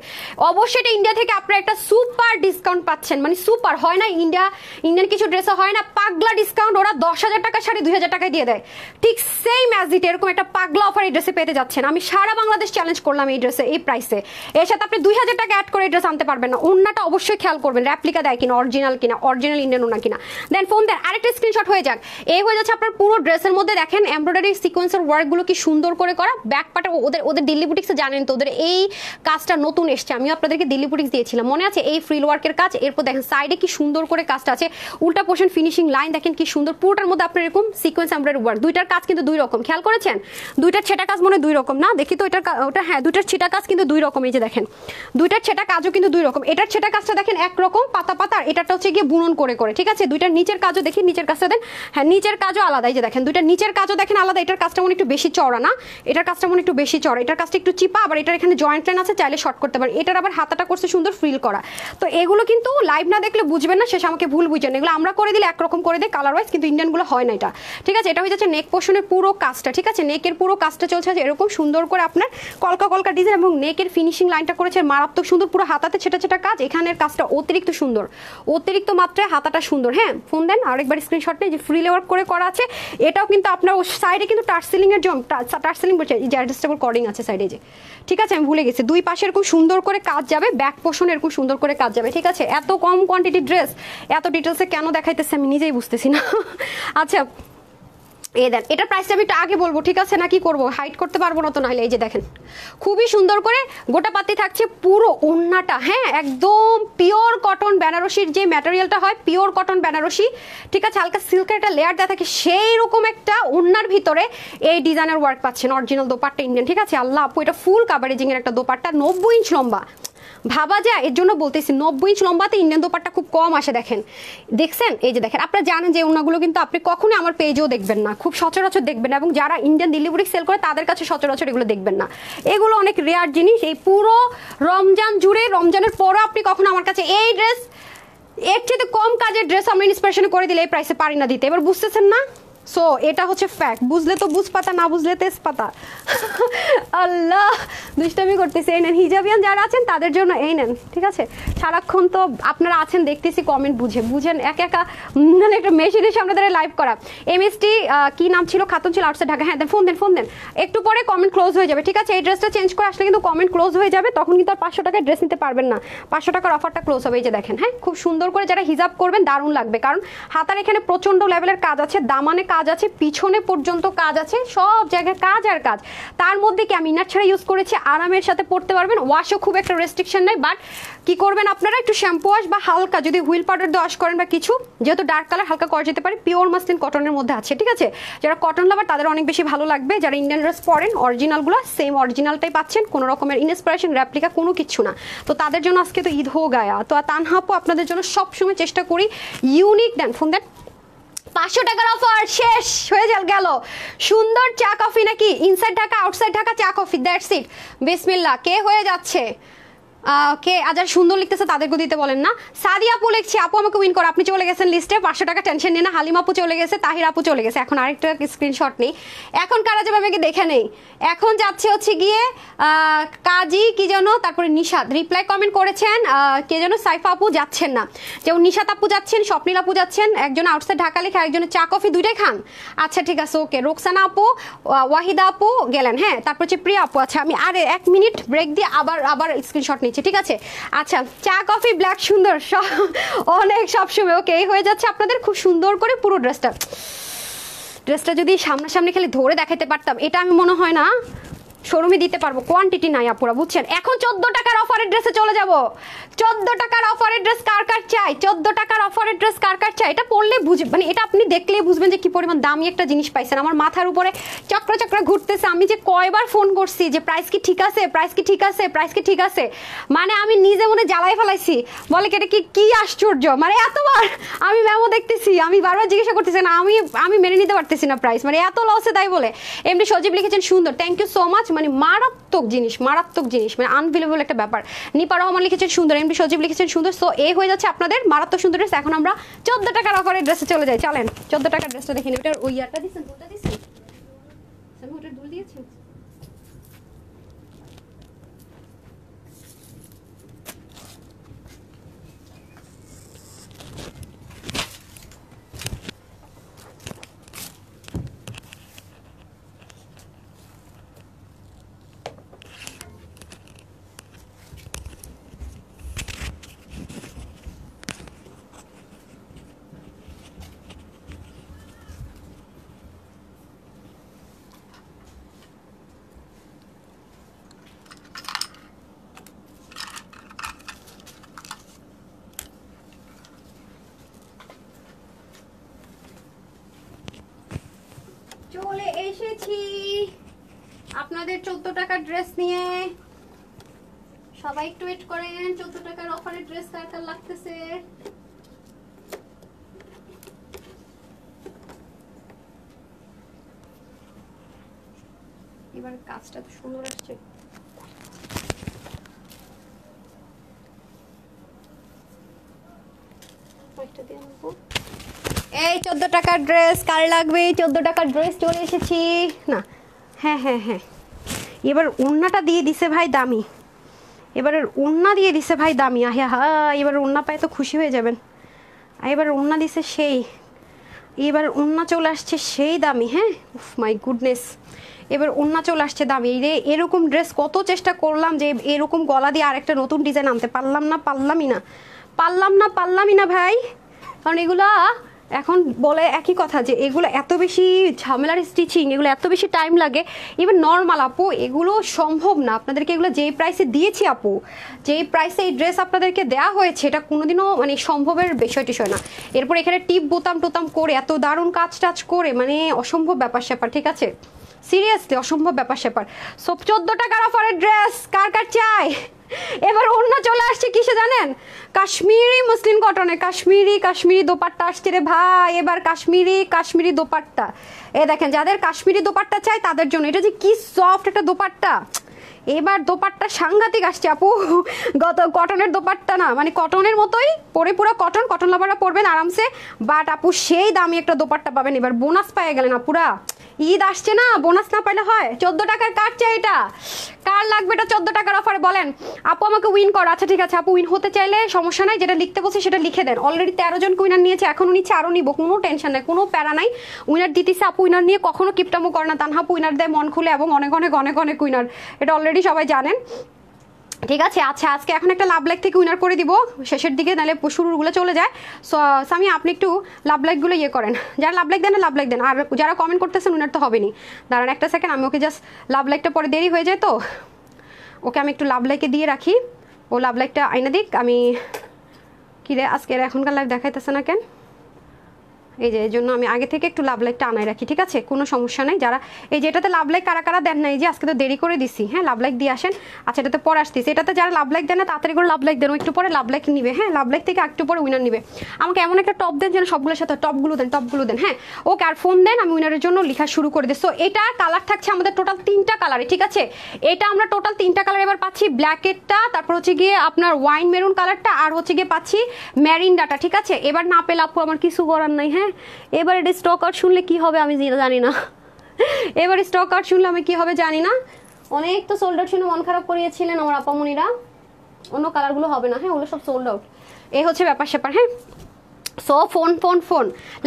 অবশ্যই এটা ইন্ডিয়া থেকে আপনারা একটা সুপার ডিসকাউন্ট পাচ্ছেন, মানে সুপার হয় না, ইন্ডিয়ান কিছু ড্রেসে হয় না পাগলা ডিসকাউন্ট, ওরা 10,000 টাকা শাড়ি 2,000 টাকায় দিয়ে দেয়। ঠিক সেম অ্যাজ ইট এরকম একটা পাগলা অফার এই ড্রেসে পেতে যাচ্ছেন। আমি সারা বাংলাদেশ চ্যালেঞ্জ করলাম এই ড্রেসে, এই প্রাইসে। এর সাথে আপনি 2,000 টাকা অ্যাড করে এই ড্রেস আনতে পারবেন না। ওন্নাটা অবশ্যই খেয়াল করবেন, র্যাপ্লিকা দেয় কিনা, অরিজিনাল কিনা, অরিজিনাল ইন্ডিয়ান ওনা কিনা। দেন ফোন দেন, আরেকটা স্ক্রিনশট হয়ে যাক। এই হয়ে যাচ্ছে আপনার পুরো ড্রেসের মধ্যে। দেখেন এমব্রয়ডারি সিকোয়েন্সের ওয়ার্কগুলো কি সুন্দর করে করা। ব্যাক পার্টে ওদের দিল্লি বুটিক্সে জানেন তো, ওদের এই কাজটা নতুন এসছে, আমিও আপনাদেরকে দিল্লি বুটিক্স দিয়েছিলাম, মনে আছে? এই ফ্রিল ওয়ার্কের কাজ। এরপর দেখেন সাইডে কি সুন্দর করে কাজটা আছে, উল্টা পোর্শন ফিনিশিং লাইন দেখেন কি সুন্দর। পুরোটার মধ্যে আপনার এরকম সিকোয়েন্স এমব্রয়ডারি ওয়ার্ক। দুইটার কাজ কিন্তু দুই রকম, খেয়াল করেছেন? দুইটার ছেটা কাজ মনে দুই রকম না, দেখি তো ওটা, হ্যাঁ দুইটার ছেটা কাজ কিন্তু দুই রকম। এই যে দেখেন দুইটার ছেটা কাজও কিন্তু দুই রকম। এটার ছেটা কাজটা দেখেন একরকম পাতা পাতা, আর এটাটা হচ্ছে গিয়ে বুনন করে করে। ঠিক আছে, দুইটার নিচের কাজও দেখি, নিচের কাজটা দেন, হ্যাঁ নিচের কাজও আলাদা। এই যে দেখেন দুইটার নিচের কাজও দেখেন আলাদা। এটার কাজটা মনে একটু বেশি চওড়া না, এটার কাজটা মনে একটু বেশি চওড়া, এটার কাজটা একটু চিপা, আবার এটার এখানে জয়েন্ট লাইন আছে, চাইলে শর্ট করতে পারেন। এটার আবার হাতাটা করছে সুন্দর ফ্রিল করা। তো এগুলো কিন্তু লাইভ না দেখলে বুঝবেন না, শেষ আমাকে ভুল বুঝেন। এগুলো আমরা করে দিলে একরকম করে দেয় কালার ওয়াইজ, কিন্তু ইন্ডিয়ানগুলো হয় না এটা, ঠিক আছে। এটা হয়ে যাচ্ছে নেক পোর্শনের পুরো কাজটা, ঠিক আছে, নেকের পুরো কাজটা চলছে এরকম সুন্দর করে আপনার কলকা কলকা ডিজাইন, এবং নেকের ফিনিশিং লাইনটা করেছে মারাত্মক সুন্দর, পুরো হাতাতে ছেটা ছেটা কাজ, এখানের কাজটা অতিরিক্ত সুন্দর, অতিরিক্ত মাত্রায় হাতাটা সুন্দর। হ্যাঁ, ফোন দেন আরেকবার স্ক্রিনশট নেই, যে ফ্রি ওয়ার্ক করে করা আছে। এটাও কিন্তু আপনার সাইডে কিন্তু টার্সেলিং এর জন্য, টার্সেলিং বলছে যে অ্যাডজাস্টেবল কর্ডিং আছে সাইডে, যে ঠিক আছে, আমি ভুলে গেছি, দুই পাশে এরকম সুন্দর করে কাজ যাবে, ব্যাক পোর্শন এরকম সুন্দর করে কাজ যাবে, ঠিক আছে। এত কম কোয়ান্টিটি ড্রেস এত ডিটেলসে কেন দেখাইতেছে আমি নিজেই বুঝতেছি না। আচ্ছা, এই দেন, এটার প্রাইসটা আমি একটু আগে বলবো, ঠিক আছে, না কি করবো, হাইড করতে পারবো না তো, নাহলে এই যে দেখেন খুবই সুন্দর করে গোটা পাতি থাকছে পুরো ওড়নাটা। হ্যাঁ, একদম পিওর কটন বেনারসির যে ম্যাটেরিয়ালটা হয়, পিওর কটন বেনারসি, ঠিক আছে, হালকা সিল্কের একটা লেয়ার দেওয়া থাকে, সেই রকম একটা ওড়নার ভিতরে এই ডিজাইনের ওয়ার্ক পাচ্ছেন, অরিজিনাল দোপাট্টা ইন্ডিয়ান, ঠিক আছে। আল্লাহ আপু, এটা ফুল কাভারেজিং এর একটা দোপাট্টা, 90 ইঞ্চ লম্বা, ভাবা যায়, এর জন্য বলতেছি 90 ইঞ্চ লম্বাতে ইন্ডিয়ান দোপাট্টা খুব কম আসে। দেখেন, দেখছেন, এই যে দেখেন, আপনারা জানেন যে ওনাগুলো কিন্তু আপনি কখনোই আমার পেজেও দেখবেন না, খুব সচরাচর দেখবেন না, এবং যারা ইন্ডিয়ান দিল্লি বুটিক সেল করে তাদের কাছে সচরাচর এগুলো দেখবেন না, এগুলো অনেক রেয়ার জিনিস। এই পুরো রমজান জুড়ে, রমজানের পরও আপনি কখনো আমার কাছে এই ড্রেস, এর চেয়ে কম কাজের ড্রেস আমরা ইন্সপিরেশন করে দিলে এই প্রাইসে পারি না দিতে, এবার বুঝতেছেন না? সো এটা হচ্ছে ফ্যাক্ট, বুঝলে তো বুঝ পাতা, না বুঝলে তেজপাতা। আল্লাহ, দুষ্টামি করতেছে। এই নেন, হিজাবিয়ান যারা আছেন তাদের জন্য এই নেন, ঠিক আছে। সারাক্ষণ তো আপনারা আছেন, দেখতেছি কমেন্ট বুঝেন একা একা, মানে একটা মেশিনের সামনে ধরে লাইভ করা। এমএসটি কি নাম ছিল, খাতুন ছিল, আউটসাইড ঢাকা। হ্যাঁ, ফোন দেন, একটু পরে কমেন্ট ক্লোজ হয়ে যাবে, ঠিক আছে। এই ড্রেসটা চেঞ্জ করে আসলে কিন্তু কমেন্ট ক্লোজ হয়ে যাবে, তখন কিন্তু আর 500 টাকায় ড্রেস নিতে পারবেন না, 500 টাকার অফারটা ক্লোজ হবে। এই যে দেখেন, হ্যাঁ, খুব সুন্দর করে যারা হিজাব করবেন দারুণ লাগবে, কারণ হাতার এখানে প্রচন্ড লেভেলের কাজ আছে, দামানে কাজ আছে, পিছনে পর্যন্ত কাজ আছে, সব জায়গায় কাজ আর কাজ। তার মধ্যে কি আমি ইনার ছাড়া ইউজ করেছি, আরামের সাথে পড়তে পারবেন, ওয়াশও খুব একটা রেস্ট্রিকশন নেই। বাট কি করবেন আপনারা, একটু শ্যাম্পু ওয়াশ বা হালকা যদি হুইল পাউডার দিয়ে ওয়াশ করেন বা কিছু, যেহেতু ডার্ক কালার হালকা করা যেতে পারে, পিওর মাসলিন কটনের মধ্যে আছে, ঠিক আছে। যারা কটন লাভার তাদের অনেক বেশি ভালো লাগবে, যারা ইন্ডিয়ান ড্রেস পরেন অরিজিনালগুলো সেম অরিজিনালটাই পাচ্ছেন, কোনো রকমের ইনস্পিরেশন রেপ্লিকা কোনো কিছু না। তো তাদের জন্য আজকে তো ঈদ হো গায়া, তো তানহাপু আপনাদের জন্য সবসময় চেষ্টা করি ইউনিক দেন, ফোন দেন, 500 টাকার অফার শেষ হয়ে গেল। সুন্দর চা কফি নাকি, ইনসাইড ঢাকা আউটসাইড ঢাকা চা কফি, দ্যাটস ইট। বিসমিল্লাহ, কে হয়ে যাচ্ছে, কে আজ সুন্দর লিখতেছে তাদেরকে দিতে বলেন না। সাদিয়া আপু লিখছে, আপু আমাকে উইন করো, আপনি চলে গেছেন লিস্টে, 500 টাকা টেনশন নিয়ে না। হালিম আপু চলে গেছে, তাহির আপু চলে গেছে, এখন আরেকটা স্ক্রিনশট নেই। এখন কারা যাবে আমাকে দেখে নেই। এখন যাচ্ছে হচ্ছে গিয়ে কাজী কি যেন, তারপরে নিশাদ রিপ্লাই কমেন্ট করেছেন, কে যেন সাইফা আপু যাচ্ছেন না, যেমন নিশাদ আপু যাচ্ছেন, স্বপ্নীল আপু যাচ্ছেন, একজন আউটসাইড ঢাকা লেখা, একজনের চা কফি দুইটাই খান। আচ্ছা ঠিক আছে, ওকে। রোকসানা আপু, ওয়াহিদা আপু গেলেন, হ্যাঁ, তারপর হচ্ছে প্রিয়া আপু। আচ্ছা, আমি আরে 1 মিনিট ব্রেক দিয়ে আবার স্ক্রিনশট নিচ্ছি, ঠিক আছে। আচ্ছা, চা কফি ব্ল্যাক সুন্দর অনেক সবসময়, ওকে। এই হয়ে যাচ্ছে আপনাদের খুব সুন্দর করে পুরো ড্রেসটা যদি সামনাসামনি খালি ধরে দেখাতে পারতাম, এটা আমি মনে হয় না শোরুমে দিতে পারবো, কোয়ান্টিটি নাই আপুরা, বুঝছেন। এখন 14 টাকার অফারের ড্রেসে চলে যাব। 14 টাকার অফারের ড্রেস কার চাই, 14 টাকার অফারের ড্রেস কার চাই, এটা পরলে বুঝবেন, মানে এটা আপনি দেখলেই বুঝবেন যে কি পরিমাণ দামি একটা জিনিস পাইছেন। আমার মাথার উপরে চক্র ঘুরতেছে, আমি যে কয়বার ফোন করছি যে প্রাইস কি ঠিক আছে, প্রাইস কি ঠিক আছে, প্রাইস কি ঠিক আছে, মানে আমি নিজে মনে জ্বালাই ফেলাইছি, বলে কি এটা কি আশ্চর্য, মানে এতবার আমি ম্যামও দেখতেছি, আমি বারবার জিজ্ঞাসা করতেছি না, আমি মেনে নিতে পারতেছি না প্রাইস, মানে এত লসে তাই বলে। এমনি সজীব লিখেছেন সুন্দর, থ্যাংক ইউ সো মাচ, মানে মারাত্মক জিনিস, মানে আনবিলিভেবল একটা ব্যাপার। নিপা রহমান লিখেছেন সুন্দর, এমনি সজীব লিখেছেন সুন্দর। সো এই হয়ে যাচ্ছে আপনাদের মারাত্মক সুন্দর ড্রেস। এখন আমরা 14 টাকার অফারের ড্রেসে চলে যাই, চলেন 14 টাকার ড্রেসটা দেখেন। ওটার ওই ইয়ারটা দিচ্ছেন, দুলটা দিচ্ছেন, ওটার দুল দিয়েছেন। চলে এসেছি আপনাদের 14 টাকার ড্রেস নিয়ে। সবাই একটু ওয়েট করেন, 14 টাকার অফারের ড্রেস কার কার লাগতেছে। এবার কাজটা তো সুন্দর আসছে। একটা এই 14 টাকার ড্রেস কার লাগবে? 14 টাকার ড্রেস চলে এসেছি না। হ্যাঁ হ্যাঁ হ্যাঁ, এবার ওড়নাটা দিয়ে দিছে ভাই দামি, এবারে ওড়না দিয়ে দিছে ভাই দামি। হা এবার ওড়না পায় তো খুশি হয়ে যাবেন। এবার ওড়না দিছে সেই, এবার ওড়না চলে আসছে সেই দামি। হ্যাঁ, মাই গুডনেস, এবার ওড়না চলে আসছে দামি। এরকম ড্রেস কত চেষ্টা করলাম যে এরকম গলা দিয়ে আরেকটা নতুন ডিজাইন আনতে পারলামই না ভাই। কারণ এগুলা এখন বলে একই কথা যে এগুলো এত বেশি ঝামেলার স্টিচিং, এগুলো এত বেশি টাইম লাগে। ইভেন নর্মাল আপু এগুলো সম্ভব না আপনাদেরকে, এগুলো যেই প্রাইসে দিয়েছি আপু, যেই প্রাইসে এই ড্রেস আপনাদেরকে দেওয়া হয়েছে এটা কোনোদিনও মানে সম্ভবের বিষয় টিষয় না। এরপর এখানে টিপ বোতাম টোতাম করে এত দারুণ কাজ টাজ করে মানে অসম্ভব ব্যাপার স্যাপার, ঠিক আছে, সিরিয়াসলি অসম্ভব ব্যাপার স্যাপার। সব 14 টাকার অফারের ড্রেস কার কার চাই? এবার ওড়না চলে আসছে কিসে জানেন? কাশ্মীরি মসলিন কটনে কাশ্মীরি দোপাট্টা আসছে রে ভাই। এবার কাশ্মীরি দোপাট্টা, এ দেখেন যাদের কাশ্মীরি দোপাট্টা চাই তাদের জন্য। এটা যে কি সফট একটা দোপাট্টা, এবার দোপাট্টা সাংঘাতিক আসছে আপু। গত কটনের দোপাট্টা না, মানে কটনের মতোই পরে, পুরো কটন লাভাররা পরবেন আরামসে। বাট আপু সেই দামি একটা দোপাট্টা পাবেন। এবার বোনাস পেয়ে গেলেন আপুরা, ঈদ আসছে না, বোনাস না পাইলে হয়? 14 টাকার কার চাই এটা? কার লাগবে এটা 14 টাকার অফারে বলেন? আপু আমাকে উইন করো। আচ্ছা ঠিক আছে আপু, উইন হতে চাইলে সমস্যা নাই, যেটা লিখতে বলছি সেটা লিখে দেন। অলরেডি 13 জন উইনার নিয়েছে, এখন নিচ্ছে আরও নিব, কোনো টেনশন নাই, কোনো প্যারা নাই। উইনার দিতেছে আপু, উইনার নিয়ে কখনো কিপটামো করে না তানহা আপু, উইনার দেয় মন খুলে এবং অনেক অনেক অনেক অনেক উইনার, এটা অলরেডি সবাই জানেন, ঠিক আছে। আচ্ছা আজকে এখন একটা লাভ লাইক থেকে উইনার করে দিব শেষের দিকে, নাহলে শুরুগুলো চলে যায়। সো সামি আপনি একটু লাভ লাইকগুলো ইয়ে করেন, যারা লাভ লাইক দেন লাভ লাইক দেন, আর যারা কমেন্ট করতেছেন উইনার তো হবেনি। দাঁড়ান একটা সেকেন্ড, আমি ওকে জাস্ট লাভ লাইকটা পরে দেরি হয়ে যায় তো, ওকে আমি একটু লাভ লাইকে দিয়ে রাখি, ও লাভ লাইকটা আইনা দিক। আমি কি রে আজকে এখনকার লাইভ দেখাইতেছে না কেন? এই যে এই জন্য আমি আগে থেকে একটু লাভ লাইকটা আনাই রাখি, ঠিক আছে, কোনো সমস্যা নেই। যারা এই যে এটাতে লাভ লাইক কারা কারা দেন না, এই যে আজকে তো দেরি করে দিছি, হ্যাঁ লাভ লাইক দিয়ে আসেন। আচ্ছা এটাতে পরে আসতেছি, এটাতে যারা লাভ লাইক দেন না তাড়াতাড়ি করে লাভ লাইক দেন, একটু পরে লাভ লাইক নিবে, হ্যাঁ লাভ লাইক থেকে একটু পরে উইনার নিবে। আমাকে এমন একটা টপ দেন যেন সবগুলোর সাথে টপগুলো দেন, হ্যাঁ ওকে, আর ফোন দেন, আমি উইনারের জন্য লেখা শুরু করে দিই। সো এটা কালার থাকছে আমাদের টোটাল 3টা কালারে, ঠিক আছে, এটা আমরা টোটাল 3টা কালার এবার পাচ্ছি, ব্ল্যাকেরটা, তারপর হচ্ছে গিয়ে আপনার ওয়াইন মেরুন কালারটা, আর হচ্ছে গিয়ে পাচ্ছি ম্যারিন্ডাটা, ঠিক আছে। এবার না পেলে আপু আমার কিছু করার নাই, হ্যাঁ। এবার স্টক আউট শুনলে কি হবে আমি জানি না, এবার স্টক আউট শুনলে আমি কি হবে জানি না। অনেক তো সোল্ড আউট শুনে মন খারাপ করিয়েছিলেন আমার আপামনিরা, অন্য কালারগুলো হবে না, হ্যাঁ ওগুলো সব সোল্ড আউট, এই হচ্ছে ব্যাপার স্যাপার, হ্যাঁ। সো ফোন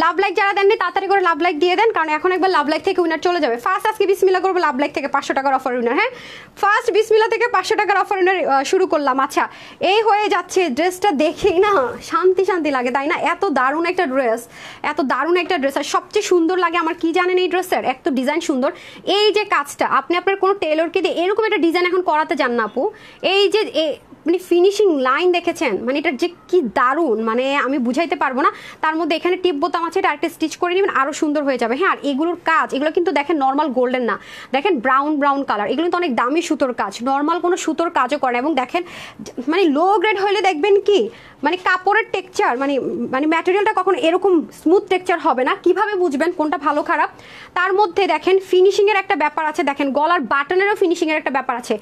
লাভ লাইক যারা দেননি তাড়াতাড়ি করে লাভ লাইক দিয়ে দেন, কারণ এখন একবার লাভ লাইক থেকে উইনার চলে যাবে। ফার্স্ট আজকে বিসমিল্লাহ করবো লাভ লাইক থেকে 500 টাকার অফার উইনার, হ্যাঁ ফার্স্ট বিসমিল্লাহ থেকে 500 টাকার অফার উইনার শুরু করলাম। আচ্ছা এই হয়ে যাচ্ছে, ড্রেসটা দেখেই না শান্তি লাগে, তাই না? এত দারুণ একটা ড্রেস, আর সবচেয়ে সুন্দর লাগে আমার কি জানেন এই ড্রেসের? এক তো ডিজাইন সুন্দর, এই যে কাজটা আপনি আপনার কোনো টেলরকে দিয়ে এরকম একটা ডিজাইন এখন করাতে যান না আপু, এই যে মানে ফিনিশিং লাইন দেখেছেন, মানে এটা যে কি দারুণ, মানে আমি বুঝাইতে পারবো না। তার মধ্যে এখানে টিপ বোতাম আছে, এটা আরেকটা স্টিচ করে নেবেন আরও সুন্দর হয়ে যাবে, হ্যাঁ। আর এগুলোর কাজ, এগুলো কিন্তু দেখেন নর্মাল গোল্ডেন না, দেখেন ব্রাউন কালার, এগুলো কিন্তু অনেক দামি সুতোর কাজ, নর্মাল কোনো সুতোর কাজও করে না। এবং দেখেন মানে লো গ্রেড হলে দেখবেন কি মানে কাপড়ের টেক্সচার, মানে ম্যাটেরিয়ালটা কখনো এরকম স্মুথ টেক্সচার হবে না। কিভাবে বুঝবেন কোনটা ভালো খারাপ? তার মধ্যে দেখেন ফিনিশিংয়ের একটা ব্যাপার আছে, দেখেন গলার বাটনেরও ফিনিশিংয়ের একটা ব্যাপার আছে,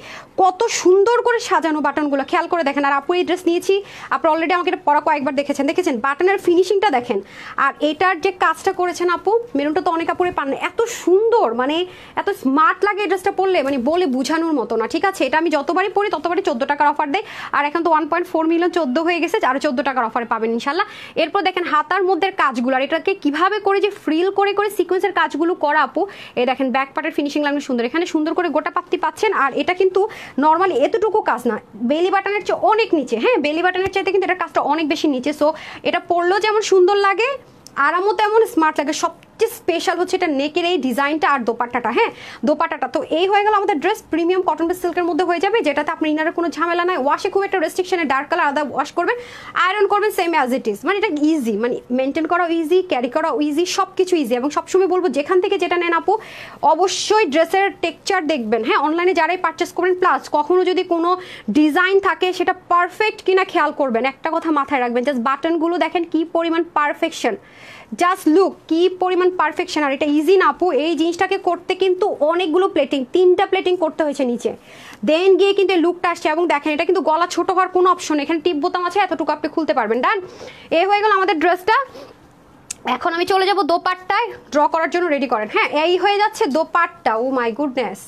কত সুন্দর করে সাজানো বাটনগুলো, খেয়াল করে দেখেন। আর আপু এই ড্রেস নিয়েছি, আপনি অলরেডি আমাকে এটা পরা কয়েকবার দেখেছেন বাটনের ফিনিশিংটা দেখেন। আর এটার যে কাজটা করেছেন আপু, মেরুনটা তো অনেক কাপড়ে পান না, এত সুন্দর, মানে এত স্মার্ট লাগে এই ড্রেসটা পরলে, মানে বলে বোঝানোর মতো না, ঠিক আছে। এটা আমি যতবারই পরি ততবারই 14 টাকার অফার দেয়, আর এখন তো 1.4 মিলিয়ন 14 হয়ে গেছে, আরো 14 টাকার অফারে পাবেন ইনশাল্লাহ। এরপর দেখেন হাতার মধ্যে কাজগুলো, আর এটাকে কিভাবে করে যে ফ্রিল করে সিকোয়েন্সের কাজগুলো করা আপু, এই দেখেন ব্যাক পার্টের ফিনিশিং লাগবে সুন্দর, এখানে সুন্দর করে গোটা পাত্তি পাচ্ছেন। আর এটা কিন্তু নর্মালি এতটুকু কাজ না, বেলি বাটনের চেয়ে অনেক নিচে, হ্যাঁ বেলি বাটনের চাইতে কিন্তু এটার কাজটা অনেক বেশি নিচে। সো এটা পরলেও যেমন সুন্দর লাগে, আরামও তেমন স্মার্ট লাগে। সবচেয়ে স্পেশাল হচ্ছে এটা নেকের এই ডিজাইনটা আর দোপাট্টাটা, হ্যাঁ দোপাট্টাটা। তো এই হয়ে গেল আমাদের ড্রেস, প্রিমিয়াম কটন বেস সিল্কের মধ্যে হয়ে যাবে, যেটাতে আপনার ইনারের কোনো ঝামেলা নাই। ওয়াশে খুব একটা রেস্ট্রিকশনে, ডার্ক কালার আলাদা ওয়াশ করবেন, আয়রন করবেন সেম অ্যাজ ইট ইজ, মানে এটা ইজি, মানে মেনটেন করা ইজি, ক্যারি করা ইজি, সব কিছু ইজি। এবং সবসময় বলবো যেখান থেকে যেটা নেন আপু অবশ্যই ড্রেসের টেক্সচার দেখবেন, হ্যাঁ অনলাইনে যারাই পারচেস করবেন, প্লাস কখনো যদি কোনো ডিজাইন থাকে সেটা পারফেক্ট কিনা খেয়াল করবেন। একটা কথা মাথায় রাখবেন, জাস্ট বাটনগুলো দেখেন কি পরিমাণ পারফেকশন, জাস্ট লুক কি পরিমাণ পারফেকশন, আর এটা ইজি না আপু, এই জিনিসটাকে করতে কিন্তু অনেকগুলো প্লেটিং, 3টা প্লেটিং করতে হয়েছে নিচে, দেন গিয়ে কিন্তু লুকটা আসছে। এবং দেখেন এটা কিন্তু গলা ছোট হওয়ার কোনো অপশন, এখানে টিপ বোতাম আছে, এতটুকু আপনি খুলতে পারবেন। ডান, এই হয়ে গেল আমাদের ড্রেসটা। এখন আমি চলে যাব দোপাট্টায়, ড্র করার জন্য রেডি করেন। হ্যাঁ, এই হয়ে যাচ্ছে দোপাট্টা। ও মাই গুডনেস,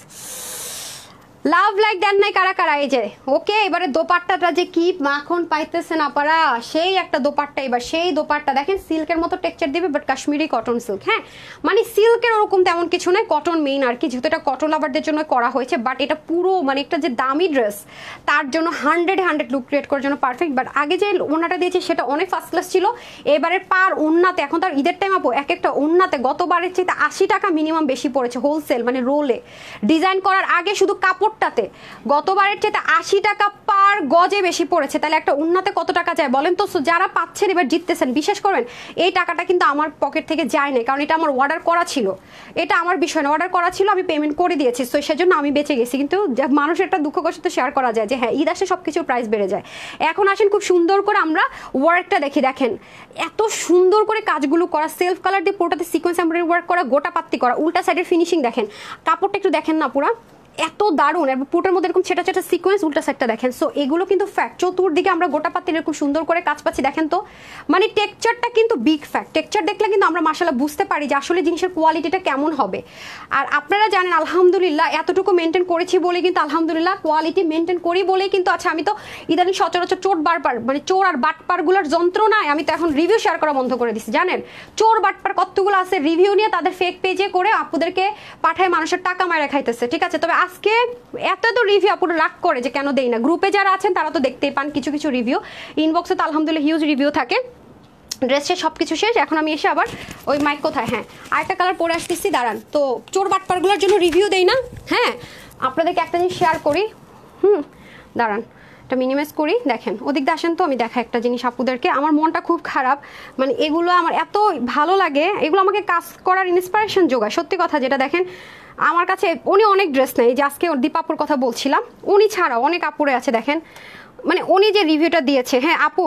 লাভ লাইক দেন নাই কারা কারা, এই যে ওকে। এবারে দোপাট্টাটা যে কি মাখন পাইতেছেন আপনারা, সেই একটা দোপাট্টা, এবার সেই দোপাট্টা দেখেন সিল্কের মতো টেক্সচার দিবে, বাট কাশ্মীরি কটন সিল্ক। হ্যাঁ, মানে সিল্কের ওরকম তেমন কিছু নয়, কটন মেইন আর কি, যেহেতু এটা কটন লাভারদের জন্য করা হয়েছে। বাট এটা পুরো মানে একটা যে দামি ড্রেস, তার জন্য 100 লুক ক্রিয়েট করার জন্য পারফেক্ট। বাট আগে যে ওড়নাটা দিয়েছে সেটা অনেক ফার্স্ট ক্লাস ছিল, এবারের পার ওড়নাতে, এখন তার ঈদের টাইম আপু এক একটা ওড়নাতে গতবারের চাইতে 80 টাকা মিনিমাম বেশি পড়েছে, হোলসেল মানে রোলে ডিজাইন করার আগে শুধু কাপড়টাতে গতবারের চাইতে 80 টাকা পার গজে বেশি পড়েছে। তাহলে একটা উন্নতে কত টাকা যায় বলেন তো? যারা পাচ্ছেন এবার জিততেছেন, বিশ্বাস করবেন এই টাকাটা কিন্তু আমার পকেট থেকে যায় না, কারণ এটা আমার অর্ডার করা ছিল, এটা আমার বিষয় না, অর্ডার করা ছিল, আমি পেমেন্ট করে দিয়েছি, তো সেজন্য আমি বেঁচে গেছি। কিন্তু মানুষের একটা দুঃখ কষ্ট তো শেয়ার করা যায় যে হ্যাঁ ঈদ আসে সব কিছুর প্রাইস বেড়ে যায়। এখন আসেন খুব সুন্দর করে আমরা ওয়ার্কটা দেখি, দেখেন এত সুন্দর করে কাজগুলো করা, সেলফ কালার দিয়ে পুরোটাতে সিকোয়েন্স এমব্রয়ডারি ওয়ার্ক করা, গোটা পাত্তি করা, উল্টা সাইডের ফিনিশিং দেখেন, কাপড়টা একটু দেখেন না পুরা এত দারুণ, এবং পুটের মধ্যে এরকম ছেটা ছেটা সিকোয়েন্স, উল্টা সাইডটা দেখেন। সো এগুলো কিন্তু ফ্যাক্ট, চতুর্দিকে আমরা গোটা পাত্তির এরকম সুন্দর করে কাজ পাচ্ছি, দেখেন তো মানে টেক্সচারটা কিন্তু বিগ ফ্যাক্ট। টেক্সচার দেখলে কিন্তু আমরা মাশাআল্লাহ বুঝতে পারি যে আসলে জিনিসের কোয়ালিটিটা কেমন হবে। আর আপনারা জানেন আলহামদুলিল্লাহ এতটুকু মেনটেন করেছি বলে কিন্তু আলহামদুলিল্লাহ কোয়ালিটি মেনটেন করি বলেই কিন্তু আচ্ছা, আমি তো ইদানিং সচরাচর চোর বাটপার মানে চোর আর বাটপারগুলোর যন্ত্রণায় আমি তো এখন রিভিউ শেয়ার করা বন্ধ করে দিচ্ছি। জানেন চোর বাটপার কতগুলো আছে, রিভিউ নিয়ে তাদের ফেক পেজে করে আপুদেরকে পাঠায় মানুষের টাকা মারা খাইতেছে, ঠিক আছে। তবে আজকে এত তো রিভিউ আপুরা রাগ করে যে কেন দেই না, গ্রুপে যারা আছেন তারা তো দেখতেই পান কিছু কিছু রিভিউ, ইনবক্সে তো আলহামদুলিল্লাহ হিউজ রিভিউ থাকে। ড্রেসের সব কিছু শেষ, এখন আমি এসে আবার ওই মাইক কোথায়, হ্যাঁ আরেকটা কালার পরে আসতেছি, দাঁড়ান। তো চোর বাটপারগুলোর জন্য রিভিউ দেই না, হ্যাঁ আপনাদেরকে একটা জিনিস শেয়ার করি, দাঁড়ান এটা মিনিমাইজ করি। দেখেন ওদিক দিয়ে আসেন তো, আমি দেখা একটা জিনিস আপুদেরকে, আমার মনটা খুব খারাপ, মানে এগুলো আমার এত ভালো লাগে, এগুলো আমাকে কাজ করার ইন্সপিরেশন যোগায়, সত্যি কথা। যেটা দেখেন আমার কাছে উনি অনেক ড্রেস নেই, যে আজকে দীপাপুর কথা বলছিলাম, উনি ছাড়াও অনেক আপুরে আছে দেখেন, মানে উনি যে রিভিউটা দিয়েছে, হ্যাঁ আপু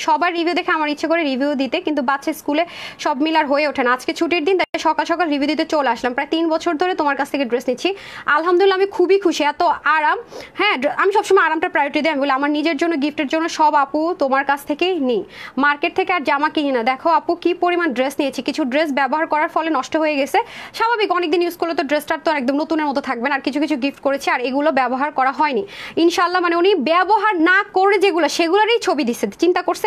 সবার রিভিউ দেখে আমার ইচ্ছে করে রিভিউ দিতে, কিন্তু বাচ্চা স্কুলে সব মিলার হয়ে ওঠে না। আজকে ছুটির দিন, তাই সকাল সকাল রিভিউ দিতে চলে আসলাম। প্রায় 3 বছর ধরে তোমার কাছ থেকে ড্রেস নিচ্ছি, আলহামদুলিল্লাহ আমি খুবই খুশি, এত আরাম। হ্যাঁ আমি সবসময় আরামটা প্রায়োরিটি দিই, আমি বলি আমার নিজের জন্য গিফটের জন্য সব আপু তোমার কাছ থেকেই নিই, মার্কেট থেকে আর জামা কিনি না। দেখো আপু কি পরিমাণ ড্রেস নিয়েছি, কিছু ড্রেস ব্যবহার করার ফলে নষ্ট হয়ে গেছে, স্বাভাবিক অনেকদিন ইউজ করলে তো ড্রেসটার তো একদম নতুনের মতো থাকবে না, আর কিছু কিছু গিফট করেছি আর এগুলো ব্যবহার করা হয়নি ইনশাল্লাহ, মানে উনি ব্যবহার না করে যেগুলো সেগুলোরই ছবি দিচ্ছে, চিন্তা করছেন।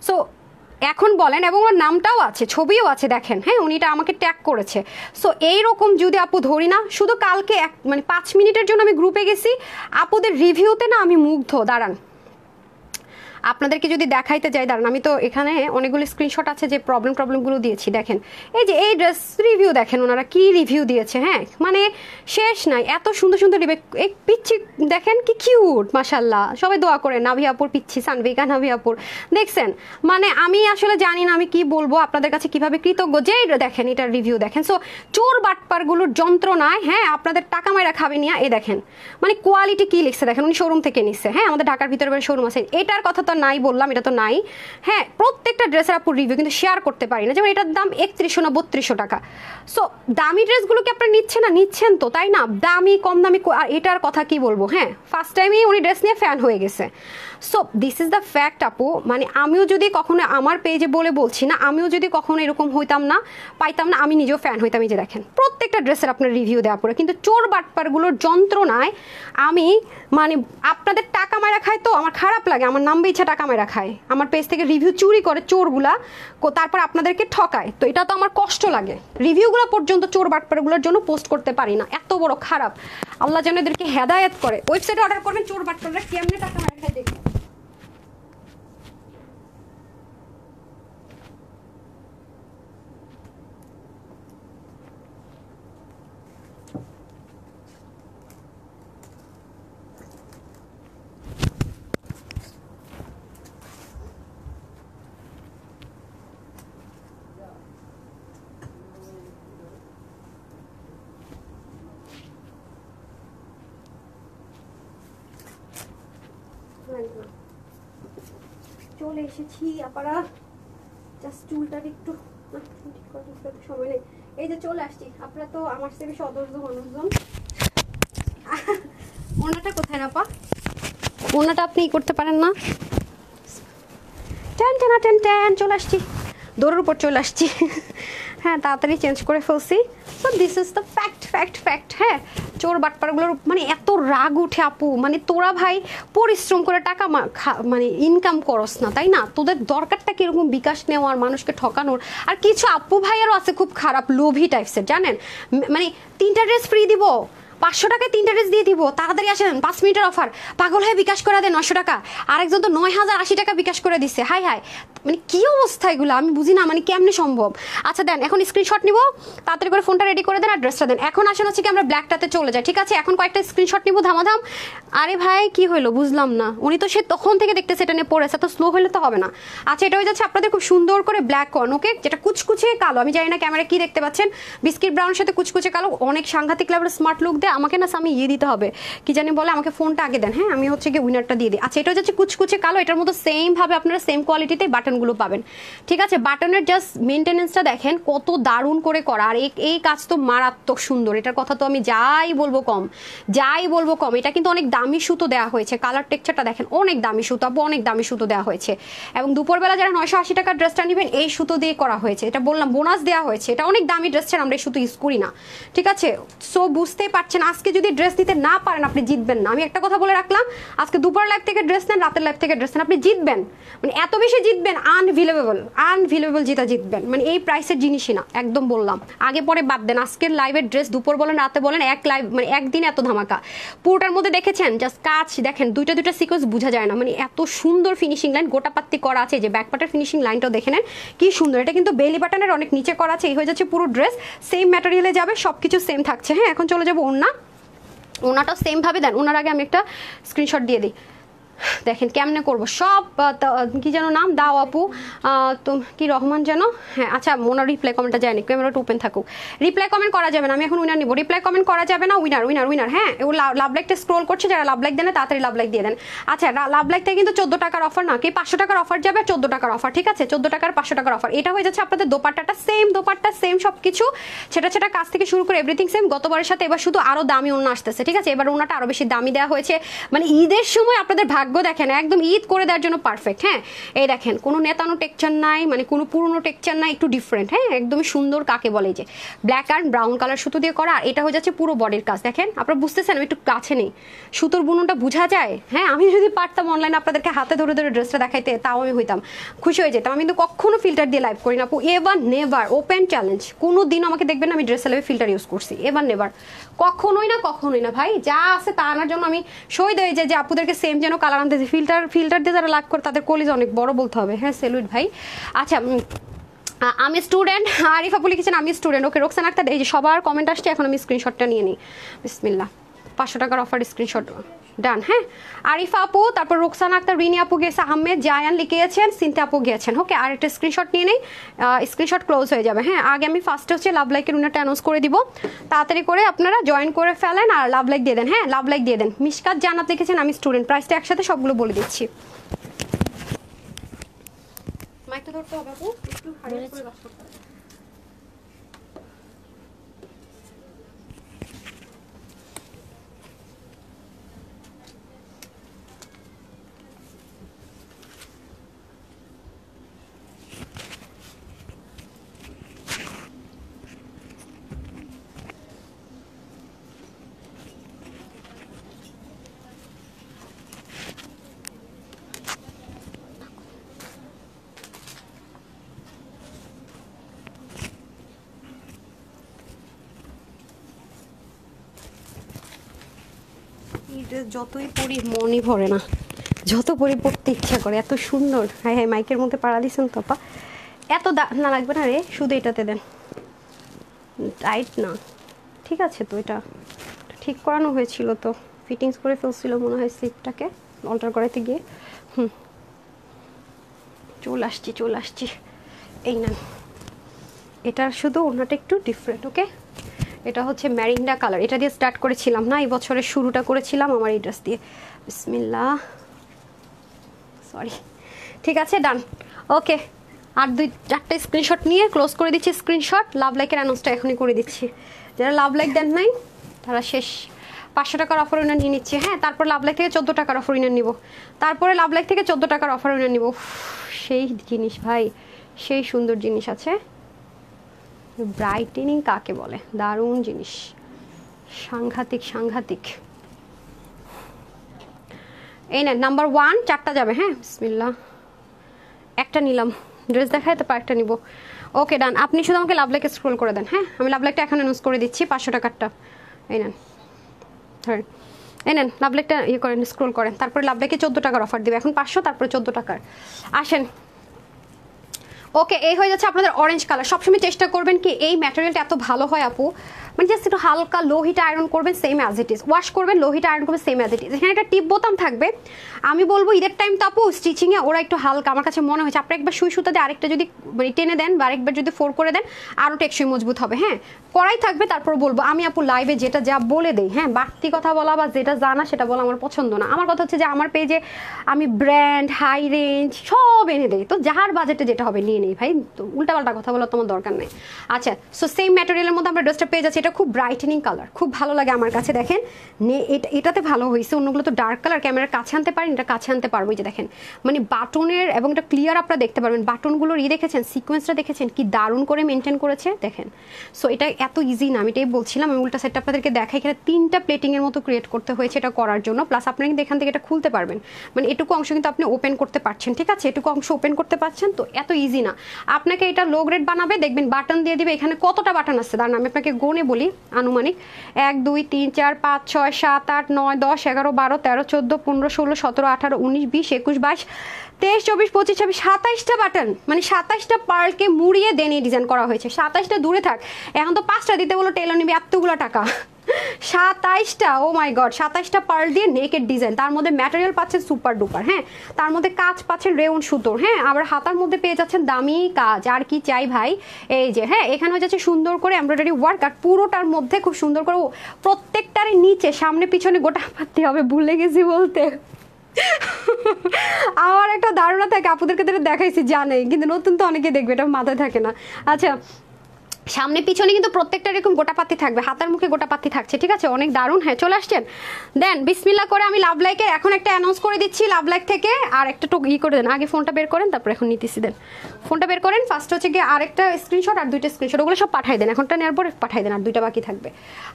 সো এখন বলেন, এবং ওর নামটাও আছে, ছবিও আছে দেখেন, হ্যাঁ উনি এটা আমাকে ট্যাগ করেছে। সো এইরকম যদি আপু ধরি না, শুধু কালকে মানে 5 মিনিটের জন্য আমি গ্রুপে গেছি, আপুদের রিভিউতে না আমি মুগ্ধ। দাঁড়ান আপনাদেরকে যদি দেখাইতে যাই, দাঁড়ান আমি তো এখানে অনেকগুলো স্ক্রিনশট আছে যে প্রবলেমগুলো দিয়েছি, দেখেন এই যে এই ড্রেস রিভিউ দেখেন ওনারা কি রিভিউ দিয়েছে, হ্যাঁ মানে শেষ নাই, এত সুন্দর সুন্দর রিভিউ। এই পিচ্ছি দেখেন কি কিউট, মাশাল্লাহ সবাই দোয়া করে নাভি আপুর পিচ্ছি, সানভিকা নাভি আপুর, দেখছেন মানে আমি আসলে জানি না আমি কি বলবো আপনাদের কাছে, কিভাবে কৃতজ্ঞ যে দেখেন এটার রিভিউ দেখেন। সো চোর বাটপারগুলোর যন্ত্রণায় হ্যাঁ আপনাদের টাকা মাইরা খাবে নিয়ে, এই দেখেন মানে কোয়ালিটি কি লিখছে দেখেন, উনি শোরুম থেকে নিচ্ছে, হ্যাঁ আমাদের ঢাকার ভিতরে শোরুম আছে, এটার কথা তো নাই বললাম, এটা তো নাই। হ্যাঁ প্রত্যেকটা ড্রেসের আপুর রিভিউ কিন্তু শেয়ার করতে পারি না, যেমন এটার দাম 3100 না 3200 টাকা। সো দামি ড্রেসগুলোকে আপনারা নিচ্ছেন না, নিচ্ছেন তো তাই না, দামি কম দামি, আর এটার কথা কি বলবো, হ্যাঁ ফার্স্ট টাইমই উনি ড্রেস নিয়ে ফ্যান হয়ে গেছে। So this is the fact আপু, মানে আমিও যদি কখনো আমার পেজে বলছি না, আমিও যদি কখনো এরকম হইতাম না, পাইতাম না, আমি নিজেও ফ্যান হইতাম। এই যে দেখেন প্রত্যেকটা ড্রেসের আপনার রিভিউ দেওয়া পড়ে, কিন্তু চোর বাটপারগুলোর যন্ত্রণায় আমি মানে আপনাদের টাকা মারা খায়, তো আমার খারাপ লাগে, আমার নাম ইচ্ছা টাকা মারা খায়, আমার পেজ থেকে রিভিউ চুরি করে চোরগুলা, তারপর আপনাদেরকে ঠকায়, তো এটা তো আমার কষ্ট লাগে। রিভিউগুলো পর্যন্ত চোর বাটপারগুলোর জন্য পোস্ট করতে পারি না, এত বড় খারাপ। আল্লাহ যেন এদেরকে হেদায়েত করে। ওয়েবসাইটে অর্ডার করবেন, চোর বাটপাররা কেমনে টাকা মারা খায় দেখবেন। চলে এসেছি আপারা, জাস্ট চুলটার একটু সময় নেই, এই যে চলে আসছি। আপনারা তো আমার থেকে সদস্য মানুষজন। ওনাটা কোথায় না পা, ওনাটা আপনি করতে পারেন না? টেন টেন টেন টেন চলে আসছি, দৌড়ের উপর চলে আসছি। হ্যাঁ তাড়াতাড়ি চেঞ্জ করে ফেলছি। So this is the fact fact fact. হ্যাঁ চোর বাটপারগুলোর মানে এত রাগ উঠে আপু, মানে তোরা ভাই পরিশ্রম করে টাকা মানে ইনকাম করস না, তাই না? তোদের দরকারটা কিরকম বিকাশ নেওয়ার, মানুষকে ঠকানোর। আর কিছু আপু ভাইয়ারও আছে খুব খারাপ লোভী টাইপসের, জানেন? মানে 3টা ড্রেস ফ্রি দিব, 500 টাকায় 3টা ড্রেস দিয়ে দিব, তাড়াতাড়ি আসেন 5 মিনিটের অফার, পাগল হয়ে বিকাশ করে দেয় 900 টাকা। আরেকজন তো 9080 টাকা বিকাশ করে দিচ্ছে। হাই হাই, মানে কি অবস্থা এগুলো আমি বুঝি না, মানে কেমনে সম্ভব? আচ্ছা দেন এখন স্ক্রিনশট নিব, তাড়াতাড়ি করে ফোনটা রেডি করে দেন আর ড্রেসটা দেন। এখন আসেন হচ্ছে কি আমরা ব্ল্যাকটাতে চলে যাই, ঠিক আছে? এখন কয়েকটা স্ক্রিনশট নিব ধামাধাম। আরে ভাই কি হইলো বুঝলাম না, উনি তো সে তখন থেকে দেখতেছে এটা নিয়ে পড়েছে, তো স্লো হলে তো হবে না। আচ্ছা এটা হয়ে যাচ্ছে আপনাদের খুব সুন্দর করে ব্ল্যাক কর্ন, ওকে, যেটা কুচকুচে কালো। আমি জানি না ক্যামেরা কি দেখতে পাচ্ছেন, বিস্কিট ব্রাউনের সাথে কুচকুচে কালো, অনেক সাংঘাতিক লেভেলের স্মার্ট লুক দেয়। আমাকে না আমি ইয়ে দিতে হবে, কি জানি বলে, আমাকে ফোনটা আগে দেন। হ্যাঁ আমি হচ্ছে কি উইনারটা দিয়ে দিই। আচ্ছা এটা হচ্ছে কুচকুচে কালো, এটার মতো সেম ভাবে আপনারা সেম কোয়ালিটিতে বাটনগুলো পাবেন, ঠিক আছে? বাটনের জাস্ট মেনটেনেন্সটা দেখেন কত দারুণ করে করা, আর এই কাজ তো মারাত্মক সুন্দর। এটার কথা তো আমি যাই বলবো কম, যাই বলবো কম। এটা কিন্তু অনেক দামি সুতো দেওয়া হয়েছে, কালার টেক্সচারটা দেখেন, অনেক দামি সুতো আপু, অনেক দামি সুতো দেওয়া হয়েছে। এবং দুপুরবেলা যারা 980 টাকার ড্রেসটা নেবেন এই সুতো দিয়ে করা হয়েছে, এটা বললাম বোনাস দেওয়া হয়েছে। এটা অনেক দামি ড্রেস ছাড়া আমরা এই সুতো ইউজ করি না, ঠিক আছে? সো বুঝতেই পারছেন, আজকে যদি ড্রেস দিতে না পারেন আপনি জিতবেন না। আমি একটা কথা বলে রাখলাম, আজকে দুপুর লাইভ থেকে ড্রেস নেন, রাতের লাইভ থেকে ড্রেস নেন, আপনি জিতবেন, মানে এত বেশি জিতবেন, আনভিলেবল যেটা জিতবেন, মানে এই প্রাইসের জিনিসই না, একদম বললাম। আগে পরে বাদ দেন, আজকের লাইভের ড্রেস দুপুর বলেন রাতে বলেন, এক লাইভ মানে একদিন এত ধামাকা। পুরোটার মধ্যে দেখেছেন জাস্ট কাজ দেখেন, দুইটা সিকোয়েন্স বোঝা যায় না, মানে এত সুন্দর ফিনিশিং লাইন, গোটা পাত্তি করা আছে। যে ব্যাক পার্টের ফিনিশিং লাইনটাও দেখে নেন কি সুন্দর। এটা কিন্তু বেলি বাটনের অনেক নিচে করা আছে। এই হয়ে যাচ্ছে পুরো ড্রেস, সেম ম্যাটেরিয়ালে যাবে, সবকিছু সেম থাকছে। হ্যাঁ এখন চলে যাবো ওড়না, ওনাটাও সেম ভাবে দেন। ওনার আগে আমি একটা স্ক্রিনশট দিয়ে দিই, দেখেন কেমনে করবো সব। কি যেন নাম দাও আপু, তো কি রহমান যেন, হ্যাঁ আচ্ছা ওনার রিপ্লাই কমেন্টটা যায়নি, ক্যামেরাটা ওপেন থাকুক। রিপ্লাই কমেন্ট করা যাবে না, আমি এখন উইনার নিব। রিপ্লাই কমেন্ট করা যাবে না, উইনার উইনার উইনার। হ্যাঁ ও লাভ লাইকটা স্ক্রোল করছে, যারা লাভ লাইক দেন তাড়াতাড়ি লাভ লাইক দিয়ে দেন। আচ্ছা লাভ লাইক থেকে কিন্তু 14 টাকার অফার না, কি 500 টাকার অফার যাবে, 14 টাকার অফার, ঠিক আছে? 14 টাকার 500 টাকার অফার। এটা হয়ে যাচ্ছে আপনাদের দোপাট্টাটা সেম, দোপাট্টা সেম, সব কিছু সেটা কাজ থেকে শুরু করে এভরিথিং সেম। গতবারের সাথে এবার শুধু আরো দামি ওড়না আসতেছে, ঠিক আছে? এবার ওড়নাটা আরো বেশি দামি দেওয়া হয়েছে, মানে ঈদের সময় আপনাদের ভাগ্য দেখেন একদম ঈদ করে দেওয়ার জন্য পারফেক্ট। হ্যাঁ এই দেখেন কোনো নেতানো টেক্সচার নাই, মানে কোনো পুরনো টেক্সচার নাই, একটু ডিফারেন্ট। হ্যাঁ একদমই সুন্দর, কাকে বলে যে ব্ল্যাক অ্যান্ড ব্রাউন কালার সুতো দিয়ে করা। আর এটা হয়ে যাচ্ছে পুরো বডির কাজ, দেখেন আপনারা বুঝতেছেন, আমি একটু কাছে নেই, সুতোর বুননটা বোঝা যায়। হ্যাঁ আমি যদি পারতাম অনলাইনে আপনাদেরকে হাতে ধরে ধরে ড্রেসটা দেখাইতে, তাও আমি হইতাম খুশি হয়ে যেতাম। আমি কিন্তু কখনো ফিল্টার দিয়ে লাইভ করি না আপু, এভার নেভার, ওপেন চ্যালেঞ্জ। কোনো দিন আমাকে দেখবেন না আমি ড্রেস লাইভে ফিল্টার ইউজ করছি, এভার নেভার, কখনোই না ভাই। যা আছে তা আনার জন্য আমি সই দেয় যে আপুদেরকে সেম যেন কালার আনতেছি। ফিল্টার দিয়ে যারা লাইভ করে তাদের কলিজ অনেক বড় বলতে হবে। হ্যাঁ সেলুট ভাই। আচ্ছা আমি স্টুডেন্ট, আরিফ আপু লিখেছেন আমি স্টুডেন্ট। ওকে রোকসানা আক্তার, এই যে সবার কমেন্ট আসছে, এখন আমি স্ক্রিনশটটা নিয়ে নিই। বিসমিল্লাহ, 500 টাকার অফার স্ক্রিনশট ডান। হ্যাঁ আরিফা আপু, তারপর রোকসানা আক্তার, রিনি আপু গেছে, আহমেদ, জায়ান লিখেছেন, সিনথা আপু গিয়েছেন। ওকে আর একটা স্ক্রিনশট নিয়ে নেই, স্ক্রিনশট ক্লোজ হয়ে যাবে। হ্যাঁ আগে আমি ফার্স্টে হচ্ছে লাভ লাইকের উনারটা অ্যানাউন্স করে দিব, তাড়াতাড়ি করে আপনারা জয়েন করে ফেলেন আর লাভ লাইক দিয়ে দেন। হ্যাঁ লাভ লাইক দিয়ে দেন। মিশকাত জান্নাত লিখেছেন আমি স্টুডেন্ট। প্রাইসটা একসাথে সবগুলো বলে দিচ্ছি। মাইকটা ধরতে হবে আপু, একটু হারিয়ে করে বাস করতে হবে। যতই পড়ি মনই ভরে না, যত পড়ি পড়তে ইচ্ছা করে, এত সুন্দর। হ্যাঁ হ্যাঁ মাইকের মধ্যে পাড়া দিয়েছেন তো আপা, এত না লাগবে না রে, শুধু এটাতে দেন, টাইট না, ঠিক আছে? তো এটা ঠিক করানো হয়েছিল, তো ফিটিংস করে ফেলছিল মনে হয় স্লিপটাকে অল্টার করাতে গিয়ে। চলে আসছি। এই না, এটা শুধু ওনাটা একটু ডিফারেন্ট। ওকে এটা হচ্ছে ম্যারিন্ডা কালার, এটা দিয়ে স্টার্ট করেছিলাম না, এই বছরের শুরুটা করেছিলাম আমার এই ড্রেস দিয়ে। বিসমিল্লাহ, সরি, ঠিক আছে ডান। ওকে আর 2-4টা স্ক্রিনশট নিয়ে ক্লোজ করে দিচ্ছি। স্ক্রিনশট লাভ লাইকের অ্যানাউন্সটা এখনই করে দিচ্ছি। যারা লাভ লাইক দেন নাই তারা শেষ। 500 টাকার অফার উইনার নিয়ে নিচ্ছে। হ্যাঁ, তারপর লাভ লাইক থেকে 14 টাকার অফার উইনার নিব। তারপরে লাভ লাইক থেকে 14 টাকার অফার উইনার নিব। সেই জিনিস ভাই, সেই সুন্দর জিনিস আছে। ব্রাইটেনিং কাকে বলে, দারুণ জিনিস, সাংঘাতিক সাংঘাতিক। এই নেন নাম্বার 1, 4টা যাবে। হ্যাঁ বিসমিল্লাহ, একটা নিলাম, ড্রেস দেখায় তো একটা নিব। ওকে ডান, আপনি শুধু আমাকে লাভ লাইকে স্ক্রল করে দেন। হ্যাঁ, আমি লাভ লাইকটা এখন অ্যানাউন্স করে দিচ্ছি 500 টাকারটা। এই নেন, ধরেন, এই নেন লাভ লাইকটা ইয়ে করেন, স্ক্রল করেন। তারপরে লাভ লাইকে 14 টাকার অফার দিবে, এখন 500, তারপরে 14 টাকার। আসেন, ওকে, এই হয়ে যাচ্ছে আপনাদের অরেঞ্জ কালার। সবসময় চেষ্টা করবেন কি এই ম্যাটেরিয়ালটা এত ভালো হয় আপু, মানে জাস্ট একটু হালকা লো হিটে আয়রন করবেন, same as it is. Wash করবেন, লো হিটে আয়রন করবেন, সেম অ্যাজ ইট ইজ। এখানে একটা টিপ বোতাম থাকবে। আমি বলবো ঈদের টাইম তো আপু স্টিচিংয়ে ওরা একটু হালকা, আমার কাছে মনে হয়েছে। আপনি একবার সুই সুতা দিয়ে আরেকটা যদি মানে টেনে দেন বা আরেকবার যদি ফোর করে দেন আরও টেকসই মজবুত হবে। হ্যাঁ, করাই থাকবে। তারপর বলবো আমি আপু লাইভে যেটা যা বলে দেই, হ্যাঁ, বাড়তি কথা বলা বা যেটা জানা সেটা বলা আমার পছন্দ না। আমার কথা হচ্ছে যে আমার পেজে আমি ব্র্যান্ড, হাই রেঞ্জ সব এনে দেই, তো যাহার বাজেটে যেটা হবে নিয়ে নেই ভাই, তো উল্টাপাল্টা কথা বলার তোমার দরকার নেই। আচ্ছা, সো সেম ম্যাটেরিয়ালের মধ্যে আমরা ড্রেসটা পেয়ে যাচ্ছি। এটা খুব ব্রাইটেনিং কালার, খুব ভালো লাগে আমার কাছে। দেখেন এটাতে ভালো হয়েছে, অন্যগুলো তো ডার্ক কালার, ক্যামেরার কাছে আনতে পারেন, এটা কাছে আনতে পারবো। যে দেখেন মানে বাটনের, এবং এটা ক্লিয়ার আপনারা দেখতে পারবেন, বাটনগুলোর দেখেছেন, সিকোয়েন্সটা দেখেছেন কি দারুণ করে মেনটেন করেছে দেখেন। সো এটা এত ইজি না, আমি এটাই বলছিলাম। আমি উল্টা সেটটা আপনাদেরকে দেখাই, এখানে 3টা প্লেটিংয়ের মতো ক্রিয়েট করতে হয়েছে এটা করার জন্য। প্লাস আপনি কিন্তু এখান থেকে এটা খুলতে পারবেন, মানে এটুকু অংশ কিন্তু আপনি ওপেন করতে পারছেন, ঠিক আছে, এটুকু অংশ ওপেন করতে পারছেন। তো এত ইজি না। আপনাকে এটা লো গ্রেড বানাবে, দেখবেন বাটন দিয়ে দিবে। এখানে কতটা বাটন আছে দাঁড়ান আমি আপনাকে গনে বলি, আনুমানিক 1 2 3 4 5 6 7 8 9 10 11 12 13 14 15 16 17 18 19 20 21 22 23 24 25 26 27টা বাটন, মানে 27টা পার্লকে মুড়িয়ে দেন এই ডিজাইন করা হয়েছে। 27টা দূরে থাক, এখন তো 5টা দিতে বলো টেলার নিবে এতগুলো টাকা। 27টা, ও মাই গড, 27টা পার্ল দিয়ে নেকেড ডিজাইন, তার মধ্যে ম্যাটেরিয়াল পাচ্ছেন সুপার ডুপার। হ্যাঁ, তার মধ্যে কাজ পাচ্ছেন রেউন সুতোর। হ্যাঁ, আবার হাতার মধ্যে পেয়ে যাচ্ছেন দামি কাজ। আর কি চাই ভাই, এই যে হ্যাঁ, এখানে হয়ে যাচ্ছে সুন্দর করে এমব্রয়ডারি ওয়ার্ক, আর পুরোটার মধ্যে খুব সুন্দর করে প্রত্যেকটারই নিচে সামনে পিছনে গোটা পাতি হবে, ভুলে গেছি বলতে। আমার একটা ধারণা থাকে, আপুদেরকে দেখাইছি জানে, কিন্তু নতুন তো অনেকে দেখবে, এটা মাথায় থাকে না। আচ্ছা, সামনে পিছনে কিন্তু প্রত্যেকটা এরকম গোটা পাতি থাকবে, হাতার মুখে গোটা পাতি থাকছে, ঠিক আছে, অনেক দারুণ। হ্যাঁ, চলে আসছেন, দেন বিসমিল্লাহ করে আমি লাভ লাইকের এখন একটা অ্যানাউন্স করে দিচ্ছি। লাভ লাইক থেকে আর একটা করে দেন, আগে ফোনটা বের করেন, তারপর এখন নিতেছি। দেন ফোনটা বের করেন, ফার্স্ট হচ্ছে গিয়ে আরেকটা স্ক্রিনশট আর 2টা স্ক্রিনশট, ওগুলো সব পাঠাই দেন, এখনটা নেওয়ার পর পাঠাই দেন, আর 2টা বাকি থাকবে।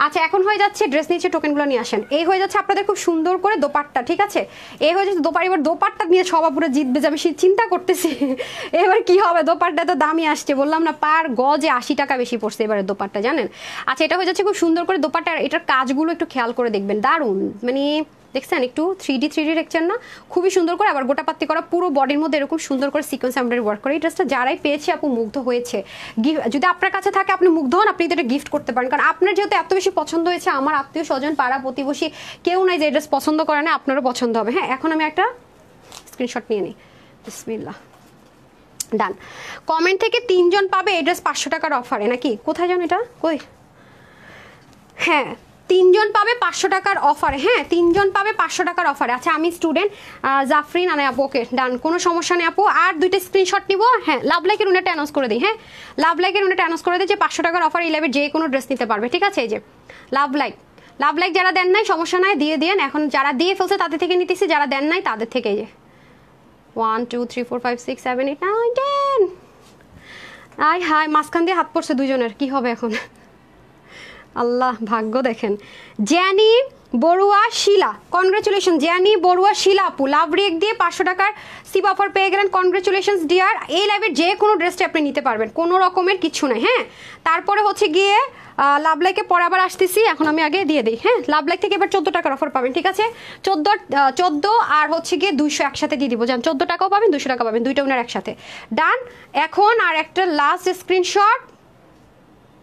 আচ্ছা, এখন হয়ে যাচ্ছে ড্রেস নিচে টোকেনগুলো নিয়ে আসেন। এই হয়ে যাচ্ছে আপনাদের খুব সুন্দর করে দোপাট্টা, ঠিক আছে, এই হয়ে যাচ্ছে দোপাট্টা। এবার দোপাট্টা নিয়ে সবাই পুরো জিতবে যে, আমি চিন্তা করতেছি এবার কি হবে। দোপাট্টা তো দামি আসছে, বললাম না, পার গজে 80 টাকা বেশি পড়ছে এবারে দোপাট্টা, জানেন। আচ্ছা, এটা হয়ে যাচ্ছে খুব সুন্দর করে দোপাট্টা। এটার কাজগুলো একটু খেয়াল করে দেখবেন, দারুণ, মানে দেখছেন একটু 3D দেখছেন না, খুবই সুন্দর করে। আবার গোটা পাত্তি করা, পুরো বডির মধ্যে এরকম সুন্দর করে সিকোয়েন্স এমব্রয়ডারি ওয়ার্ক করে। এই ড্রেসটা যারাই পেয়েছে আপু মুগ্ধ হয়েছে। যদি আপনার কাছে থাকে আপনি মুগ্ধ হন, আপনি এটা গিফট করতে পারেন, কারণ আপনার যেহেতু এত বেশি পছন্দ হয়েছে, আমার আত্মীয় স্বজন পাড়া প্রতিবেশী কেউ নাই যে এই ড্রেস পছন্দ করে না, আপনারও পছন্দ হবে। হ্যাঁ, এখন আমি একটা স্ক্রিনশট নিয়ে নিই, বিসমিল্লাহ, ডান। কমেন্ট থেকে 3 জন পাবে এই ড্রেস 500 টাকার অফারে, নাকি কোথায় যান এটা, কই, হ্যাঁ 3 জন পাবে 500 টাকার অফারে। হ্যাঁ, 3 জন পাবে 500 টাকার অফারে। আচ্ছা, আমি স্টুডেন্ট জাফরিন আনে আপু, ওকে ডান, কোনো সমস্যা নেই আপু। আর 2টা স্ক্রিনশট নিব। হ্যাঁ, লাভ লাইকের উনাটা অ্যানাউন্স করে দিই। হ্যাঁ, লাভ লাইকের উনাটা অ্যানাউন্স করে দিই যে 500 টাকার অফার 11 যে কোনো ড্রেস নিতে পারবে, ঠিক আছে। এই যে লাভ লাইক যারা দেন নাই সমস্যা নাই, দিয়ে দিন। এখন যারা দিয়ে ফেলছে তাদের থেকে নিতেছি, যারা দেন নাই তাদের থেকে। এই যে 1 2 3 4 5 6 7 8 9 10, আয় হায়, মাঝখান দিয়ে হাত পড়ছে দুজনের, কি হবে এখন, আল্লাহ ভাগ্য দেখেন। জ্যানি বড়ুয়া শিলা, কনগ্রেচুলেশন জ্যানি বড়ুয়া শিলা আপু, লাভ রেক দিয়ে 500 টাকার সিপ অফার পেয়ে গেলেন, কনগ্রেচুলেশন ডিয়ার। এই লাইভের যে কোনো ড্রেসটা আপনি নিতে পারবেন, কোনো রকমের কিছু নাই। হ্যাঁ, তারপরে হচ্ছে গিয়ে লাভ লাইকে পরে আবার আসতেছি, এখন আমি আগে দিয়ে দিই। হ্যাঁ, লাভ লাইক থেকে এবার 14 টাকার অফার পাবেন, ঠিক আছে, 14 আর হচ্ছে গিয়ে 200 একসাথে দিয়ে দিব, যান 14 টাকাও পাবেন 200 টাকা পাবেন, দুইটা উনার একসাথে, ডান। এখন আর একটা লাস্ট স্ক্রিনশট,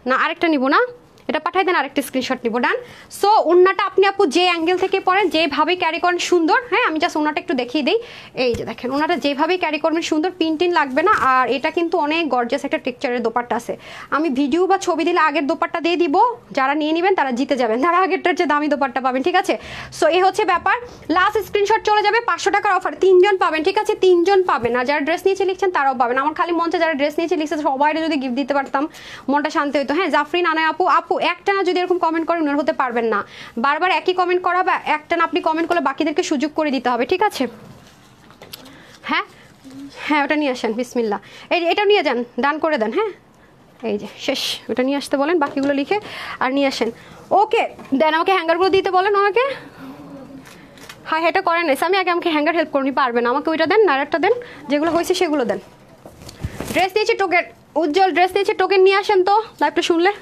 না আরেকটা নিব না, এটা পাঠাই দেন, আরেকটা স্ক্রিনশট নিব। ডান। সো ওন্নাটা আপনি আপু যে অ্যাঙ্গেল থেকে পরেন, যেভাবে ক্যারি করেন সুন্দর। হ্যাঁ, আমি জাস্ট ওনাটা একটু দেখিয়ে দিই। এই যে দেখেন, ওনাটা যেভাবেই ক্যারি করবেন সুন্দর, পিন টিন লাগবে না। আর এটা কিন্তু অনেক গর্জিয়াস একটা টেক্সচারের দোপাট্টা আছে। আমি ভিডিও বা ছবি দিলে আগের দোপাট্টা দিয়ে দিব, যারা নিয়ে নেবেন তারা জিতে যাবেন, তারা আগেরটার চেয়ে দামি দোপাট্টা পাবেন। ঠিক আছে, সো এই হচ্ছে ব্যাপার। লাস্ট স্ক্রিনশট চলে যাবে, 500 টাকার অফার, 3 জন পাবেন। ঠিক আছে, 3 জন পাবেন। আর যারা ড্রেস নিয়েছে লিখছেন তারাও পাবেন। আমার খালি মঞ্চে যারা ড্রেস নিয়েছে লিখছে সবাই যদি গিফট দিতে পারতাম মনটা শান্তি হতো। হ্যাঁ, জাফরিন আনায় আপু, আপু একটা না যদি এরকম কমেন্ট করেন উনার হতে পারবেন না, বারবার একই কমেন্ট করা বা একটা না আপনি কমেন্ট করলে বাকিদেরকে সুযোগ করে দিতে হবে। ঠিক আছে, হ্যাঁ হ্যাঁ, ওটা নিয়ে আসেন, বিসমিল্লাহ। এটা নিয়ে যান, ডান করে দেন। হ্যাঁ, এই যে শেষ, ওটা নিয়ে আসতে বলেন, বাকিগুলো লিখে আর নিয়ে আসেন। ওকে দেন, আমাকে হ্যাঙ্গারগুলো দিতে বলেন আমাকে। হ্যাঁ, এটা করেন নাই আমি, আগে আমাকে হ্যাঙ্গার হেল্প করুন, পারবেন আমাকে ওইটা দেন, আর একটা দেন, যেগুলো হয়েছে সেগুলো দেন। ড্রেস নিয়েছি টোকেন, উজ্জ্বল ড্রেস নিয়েছি টোকেন নিয়ে আসেন তো, লাইভটা শুনলে।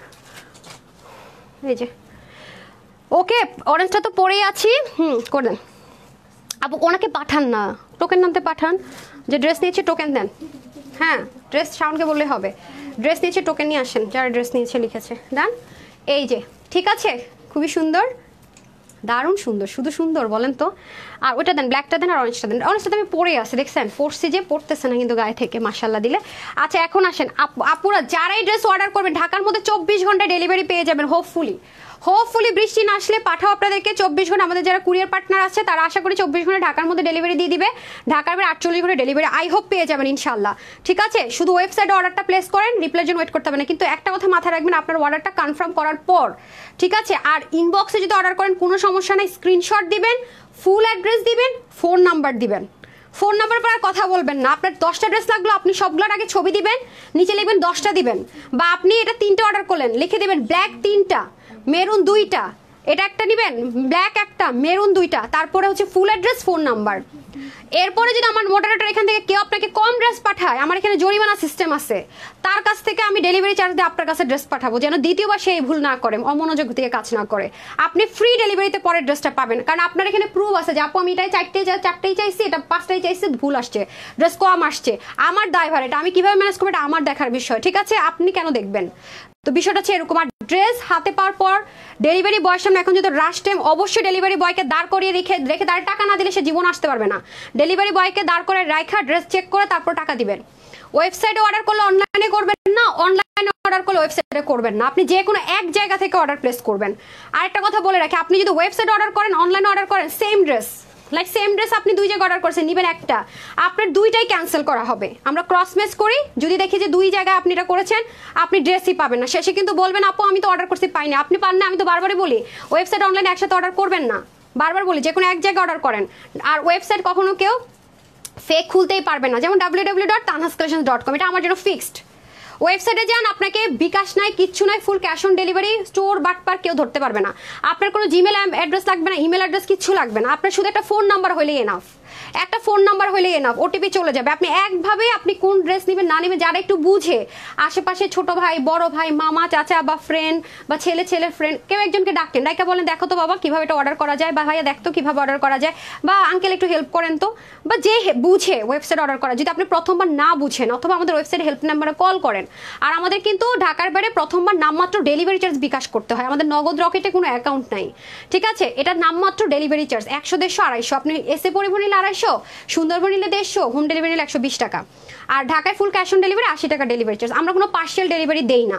এই যে ওকে, অরেঞ্জটা তো পরেই আছি। করে দেন আপু, ওনাকে পাঠান না, টোকেন নামতে পাঠান, যে ড্রেস নিয়েছে টোকেন দেন। হ্যাঁ, ড্রেস সাউন্ডকে বললে হবে, ড্রেস নিয়েছে টোকেন নিয়ে আসেন, যারা ড্রেস নিয়েছে লিখেছে। ডান। এই যে ঠিক আছে, খুবই সুন্দর, দারুণ সুন্দর, শুধু সুন্দর বলেন তো। আর ওটা দেন, ব্ল্যাকটা দেন, আর অরেঞ্জটা দেন। অরেঞ্জটা আমি পরে আছে, দেখছেন পরছি যে, পড়তেছে না কিন্তু গায়ে থেকে, মাশাল্লাহ দিলে। আচ্ছা এখন আসেন আপুরা, যারাই ড্রেস অর্ডার করবেন ঢাকার মধ্যে 24 ঘন্টায় ডেলিভারি পেয়ে যাবেন। হোপফুলি বৃষ্টি না আসলে পাঠাও আপনাদেরকে 24 ঘন্টা। আমাদের যারা কুরিয়ার পার্টনার আছে তারা আশা করি 24 ঘন্টা ঢাকার মধ্যে ডেলিভারি দিয়ে দিবে। ঢাকার বাইরে 48 ঘন্টা ডেলিভারি আই হোপ পেয়ে যাবেন ইনশাল্লাহ। ঠিক আছে, শুধু ওয়েবসাইটে অর্ডারটা প্লেস করেন, রিপ্লাইয়ের জন্য ওয়েট করতে হবে না। কিন্তু একটা কথা মাথায় রাখবেন, আপনার অর্ডারটা কনফার্ম করার পর, ঠিক আছে। আর ইনবক্সে যদি অর্ডার করেন কোনো সমস্যা নাই, স্ক্রিনশট দিবেন, ফুল অ্যাড্রেস দিবেন, ফোন নাম্বার দিবেন। ফোন নাম্বার পর আর কথা বলবেন না। আপনার 10টা ড্রেস লাগলো, আপনি সবগুলোর আগে ছবি দিবেন, নিচে লিখবেন 10টা দিবেন। বা আপনি এটা 3টে অর্ডার করলেন, লিখে দিবেন ব্ল্যাক 3টা, মেরুন 2টা, এটা একটা নেবেন, ব্ল্যাক একটা, মেরুন 2টা, তারপরে হচ্ছে ফুল অ্যাড্রেস, ফোন নাম্বার। এরপরে যদি আমার মডারেটর এখান থেকে কেউ আপনাকে কম ড্রেস পাঠায়, আমার এখানে জরিমানা সিস্টেম আছে, তার কাছ থেকে আমি ডেলিভারি চার্জ দিয়ে আপনার কাছে ড্রেস পাঠাবো, যেন দ্বিতীয়বার সেই ভুল না করে, অমনোযোগ দিয়ে কাজ না করে। আপনি ফ্রি ডেলিভারিতে পরের ড্রেসটা পাবেন, কারণ আপনার এখানে প্রুফ আছে যে আপু আমি এটাই 4টাই চাইছি, এটা 5টাই চাইছি, ভুল আসছে, ড্রেস কম আসছে, আমার দায়ভার, এটা আমি কিভাবে ম্যানেজ করবো এটা আমার দেখার বিষয়। ঠিক আছে, আপনি কেন দেখবেন? তো বিষয়টা হচ্ছে এরকম। আর ড্রেস হাতে পাওয়ার পর ডেলিভারি বয়ের সামনে এখন যদি রাশ টাইম, অবশ্যই ডেলিভারি বয়কে দাঁড় করিয়ে রেখে তার টাকা না দিলে সে জীবন আসতে পারবে না। ডেলিভারি বয়কে দাঁড় করে রাখা, ড্রেস চেক করে তারপর টাকা দিবেন। ওয়েবসাইটে অর্ডার করলে অনলাইনে করবেন না, অনলাইনে অর্ডার করলে ওয়েবসাইটে করবেন না, আপনি যে কোনো এক জায়গা থেকে অর্ডার প্লেস করবেন। আরেকটা কথা বলে রাখি, আপনি যদি ওয়েবসাইটে অর্ডার করেন, অনলাইনে অর্ডার করেন, সেম ড্রেস আপনি 2 জায়গায় অর্ডার করছেন, নিবেন একটা, আপনার 2টাই ক্যান্সেল করা হবে। আমরা ক্রস ম্যাচ করি, যদি দেখি যে 2 জায়গায় আপনি এটা করেছেন, আপনি ড্রেসই পাবেন না। শেষে কিন্তু বলবেন আপু আমি তো অর্ডার করতে পাইনি। আপনি পান না, আমি তো বারবারই বলি ওয়েবসাইট অনলাইনে একসাথে অর্ডার করবেন না, বারবার বলি যে কোনো এক জায়গায় অর্ডার করেন। আর ওয়েবসাইট কখনো কেউ ফেক খুলতেই পারবে না, যেমন www.tanhascollections.com, এটা আমার জন্য ফিক্সড। ওয়েবসাইটে যান, আপনাকে বিকাশ নাই, কিচ্ছু নাই, full cash on delivery, store বাটপার কেউ ধরতে পারবে না। আপনার কোনো জিমেল অ্যাড্রেস লাগবে না, ইমেল অ্যাড্রেস কিচ্ছু লাগবে না, আপনার শুধু একটা ফোন নাম্বার হলেই এনাফ, একটা ফোন নাম্বার হলেই এনাফ, ওটিপি চলে যাবে। আপনি একভাবে আপনি কোন ড্রেস নেবেন না নেবেন, যারা একটু বুঝে, আশেপাশে ছোট ভাই, বড় ভাই, মামা, চাচা বা ফ্রেন্ড বা ছেলের ফ্রেন্ড, কেউ একজনকে ডাকেন, ডাইকা বলেন দেখো তো বাবা কিভাবে এটা অর্ডার করা যায়, বা ভাইয়া দেখতো কিভাবে অর্ডার করা যায়, বা আঙ্কেল একটু হেল্প করেন তো, বা যে বুঝে ওয়েবসাইট অর্ডার করা। যদি আপনি প্রথমবার না বুঝেন, অথবা আমাদের ওয়েবসাইট হেল্প নাম্বারে কল করেন। আর আমাদের কিন্তু ঢাকার বাইরে প্রথমবার নামমাত্র ডেলিভারি চার্জ বিকাশ করতে হয়, আমাদের নগদ রকেটে কোনো অ্যাকাউন্ট নাই। ঠিক আছে, এটা নামমাত্র ডেলিভারি চার্জ 100, 150, 250। আপনি এসে পরিবহন নিলে 250, সুন্দরবন নিলে 150, হোম ডেলিভারি নিলে 120 টাকা। আর ঢাকায় ফুল ক্যাশ অন ডেলিভারি 80 টাকা ডেলিভারি চার্জ। আমরা কোনো পার্সিয়াল ডেলিভারি দেই না।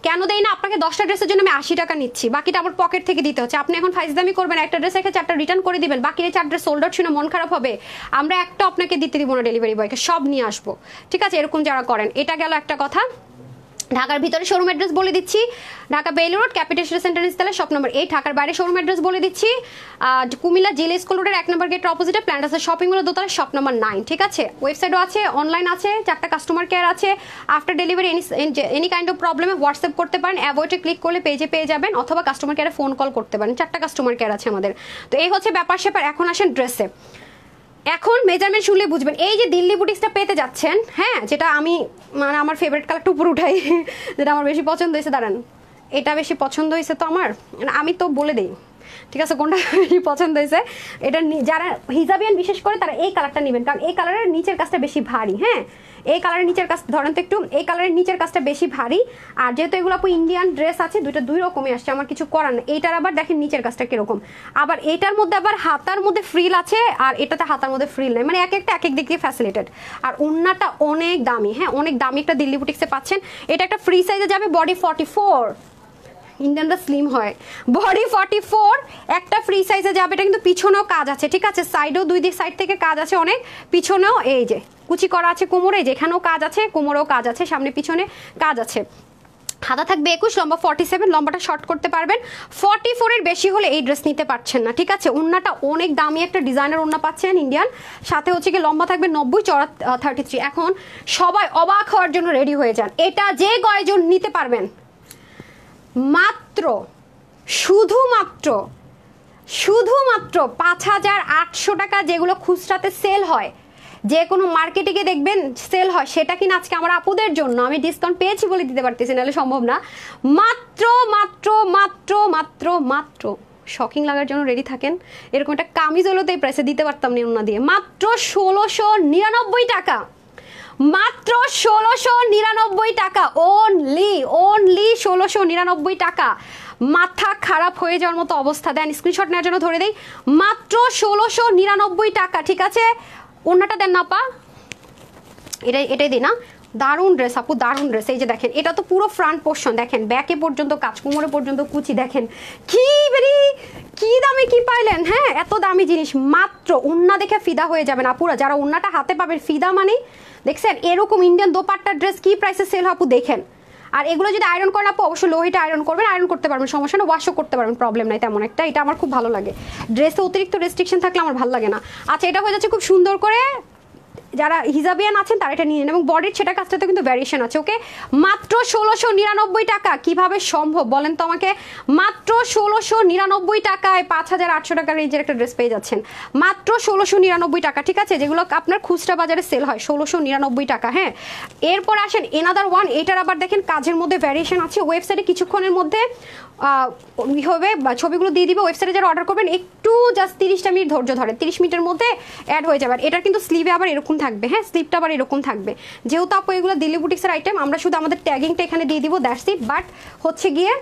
কেন দেই না? আপনাকে 10টা ড্রেসের জন্য আমি 80 টাকা নিচ্ছি, বাকিটা আমার পকেট থেকে দিতে হচ্ছে। আপনি এখন ফাইজদামি করবেন, একটা ড্রেস রেখে 4টা রিটার্ন করে দিবেন, বাকি 4 ড্রেস সোল্ড আউট শুনে মন খারাপ হবে। আমরা একটা আপনাকে দিতে দিব না, ডেলিভারি বয়কে সব নিয়ে আসবো। ঠিক আছে, এরকম যারা করেন। এটা গেল একটা কথা। ঢাকার ভিতরে শোরুম অ্যাড্রেস বলে দিচ্ছি, Dhaka Bailey road capital centre ইস্তালা শপ নম্বর 8। ঢাকার বাইরে শোরুম অ্যাড্রেস বলে দিচ্ছি, কুমিল্লা জেল স্কুল রোডের 1 নম্বর গেটের অপোজিটে প্ল্যান্টাসের শপিং মল দোতলা শপ নম্বর 9। ঠিক আছে, ওয়েবসাইটও আছে, অনলাইন আছে, 4টা কাস্টমার কেয়ার আছে। After delivery any kind of প্রবলেমে হোয়াটসঅ্যাপ করতে পারেন, অ্যাভয়েডে ক্লিক করলে পেজে পেয়ে যাবেন, অথবা কাস্টমার কেয়ারে ফোন কল করতে পারেন। 4টা কাস্টমার কেয়ার আছে আমাদের। তো এই হচ্ছে ব্যাপার স্যাপার। এখন আসেন ড্রেসে। এখন মেজারমেন্ট শুনলে বুঝবেন, এই যে দিল্লি বুটিক্সটা পেতে যাচ্ছেন, হ্যাঁ, যেটা আমি মানে আমার ফেভারিট কালারটা উপরে উঠাই, যেটা আমার বেশি পছন্দ হয়েছে, দাঁড়ান, এটা বেশি পছন্দ হয়েছে তো আমার, আমি তো বলে দিই, ঠিক আছে, কোনটা বেশি পছন্দ হয়েছে। এটা যারা হিজাবিয়ান বিশেষ করে তারা এই কালারটা নেবেন, কারণ এই কালারের নিচের কাজটা বেশি ভারী। হ্যাঁ, এই কালারের নিচের কাজ ধরেন তো একটু, এই কালারের নিচের কাজটা বেশি ভারী। আর যেহেতু এগুলো আপু ইন্ডিয়ান ড্রেস আছে, দুই রকমই আসছে, আমার কিছু করার না। এইটার আবার দেখেন নিচের কাজটা কিরকম, আবার এইটার মধ্যে আবার হাতার মধ্যে ফ্রিল আছে, আর এটাতে হাতার মধ্যে ফ্রিল নেই, মানে এক একটা এক এক দিক দিয়ে ফ্যাসিলিটেড। আর ওন্নাটা অনেক দামি, হ্যাঁ অনেক দামি একটা দিল্লি বুটিক্সে পাচ্ছেন। এটা একটা ফ্রি সাইজে যাবে, বডি 44, ইন্ডিয়ানরা স্লিম হয়, বডি 44 একটা ফ্রি সাইজে যাবে। এটা কিন্তু পিছনেও কাজ আছে, ঠিক আছে, সাইডেও দুই দিক সাইড থেকে কাজ আছে অনেক, পিছনেও এই যে কুচি করা আছে কোমরে, যেখানেও কাজ আছে, কোমরেও কাজ আছে, সামনে পিছনে কাজ আছে। হাতা থাকবে 21, লম্বা 47, লম্বাটা শর্ট করতে পারবেন। 44 এর বেশি হলে এই ড্রেস নিতে পারছেন না, ঠিক আছে। ওন্নাটা অনেক দামি একটা ডিজাইনার ওন্না পাচ্ছেন ইন্ডিয়ান, সাথে হচ্ছে কি লম্বা থাকবে 90, চড়া 33। এখন সবাই অবাক হওয়ার জন্য রেডি হয়ে যান, এটা যে কয়জন নিতে পারবেন মাত্র শুধুমাত্র 5,800 টাকা, যেগুলো খুচরাতে সেল হয়, যে কোনো মার্কেটে গিয়ে দেখবেন সেল হয়, সেটা কিনা আজকে আমার আপুদের জন্য আমি ডিসকাউন্ট পেয়েছি বলে দিতে পারতেছি, নাহলে সম্ভব না। মাত্র মাত্র মাত্র মাত্র মাত্র শকিং লাগার জন্য রেডি থাকেন। এরকম একটা কামিজ হলো তো এই প্রাইসে দিতে পারতাম না ওনা দিয়ে, মাত্র 1699 টাকা, মাত্র 1699 টাকা, অনলি 1699 টাকা। মাথা খারাপ হয়ে যাওয়ার মতো অবস্থা। দেন স্ক্রিনশট নেওয়ার জন্য ধরে দেই, মাত্র 1699 টাকা, ঠিক আছে। ওন্নাটা দেন না পা, এটাই দিই না। দারুণ ড্রেস আপু, দারুণ ড্রেস। এই যে দেখেন, এটা তো পুরো ফ্রন্ট পোর্শন, দেখেন ব্যাকে পর্যন্ত কাজ, কোমরে পর্যন্ত কুচি, দেখেন কি দামে কি পাইলেন। হ্যাঁ, এত দামি জিনিস মাত্র, ওন্না দেখে ফিদা হয়ে যাবেন আপুরা, যারা ওন্নাটা হাতে পাবেন ফিদা মানে দেখছেন। এরকম ইন্ডিয়ান দোপাট্টার ড্রেস কি প্রাইসে সেল আপু দেখেন। আর এগুলো যদি আয়রন করেন আপু, অবশ্যই লো হিটে আয়রন করবেন, আয়রন করতে পারবেন, সমস্যা না, ওয়াশও করতে পারবেন, প্রবলেম নাই তেমন একটা। এটা আমার খুব ভালো লাগে, ড্রেসে অতিরিক্ত রেস্ট্রিকশন থাকলে আমার ভালো লাগে না। আচ্ছা, এটা হয়ে যাচ্ছে খুব সুন্দর করে, যারা হিজাবিয়ান আছেন তারা এটা নিয়ে নেন, এবং বডির সেটা কাজটাতে কিন্তু ভ্যারিয়েশন আছে। ওকে, মাত্র 1699 টাকা, কিভাবে সম্ভব বলেন তো আমাকে। মাত্র 1699 টাকায় 5,800 টাকার রেঞ্জের একটা ড্রেস পেয়ে যাচ্ছেন, মাত্র 1699 টাকা, ঠিক আছে। যেগুলো আপনার খুচরা বাজারে সেল হয় 1699 টাকা। হ্যাঁ, এরপর আসেন এনাদার ওয়ান, এটার আবার দেখেন কাজের মধ্যে ভ্যারিয়েশন আছে। ওয়েবসাইটে কিছুক্ষণের মধ্যে হবে, ছবিগুলো দিয়ে দিবে। ওয়েবসাইটে যারা অর্ডার করবেন একটু জাস্ট 30টা মিনিট ধৈর্য ধরে, 30 মিনিটের মধ্যে অ্যাড হয়ে যাবে। এটার কিন্তু স্লিভে আবার এরকম থাকবে, হ্যাঁ স্লিভটা আবার এরকম থাকবে। যেহেতু আপু এগুলো দিল্লি বুটিক্সের আইটেম, আমরা শুধু আমাদের ট্যাগিংটা এখানে দিয়ে দিব, দ্যাটস ইট। বাট হচ্ছে গিয়ে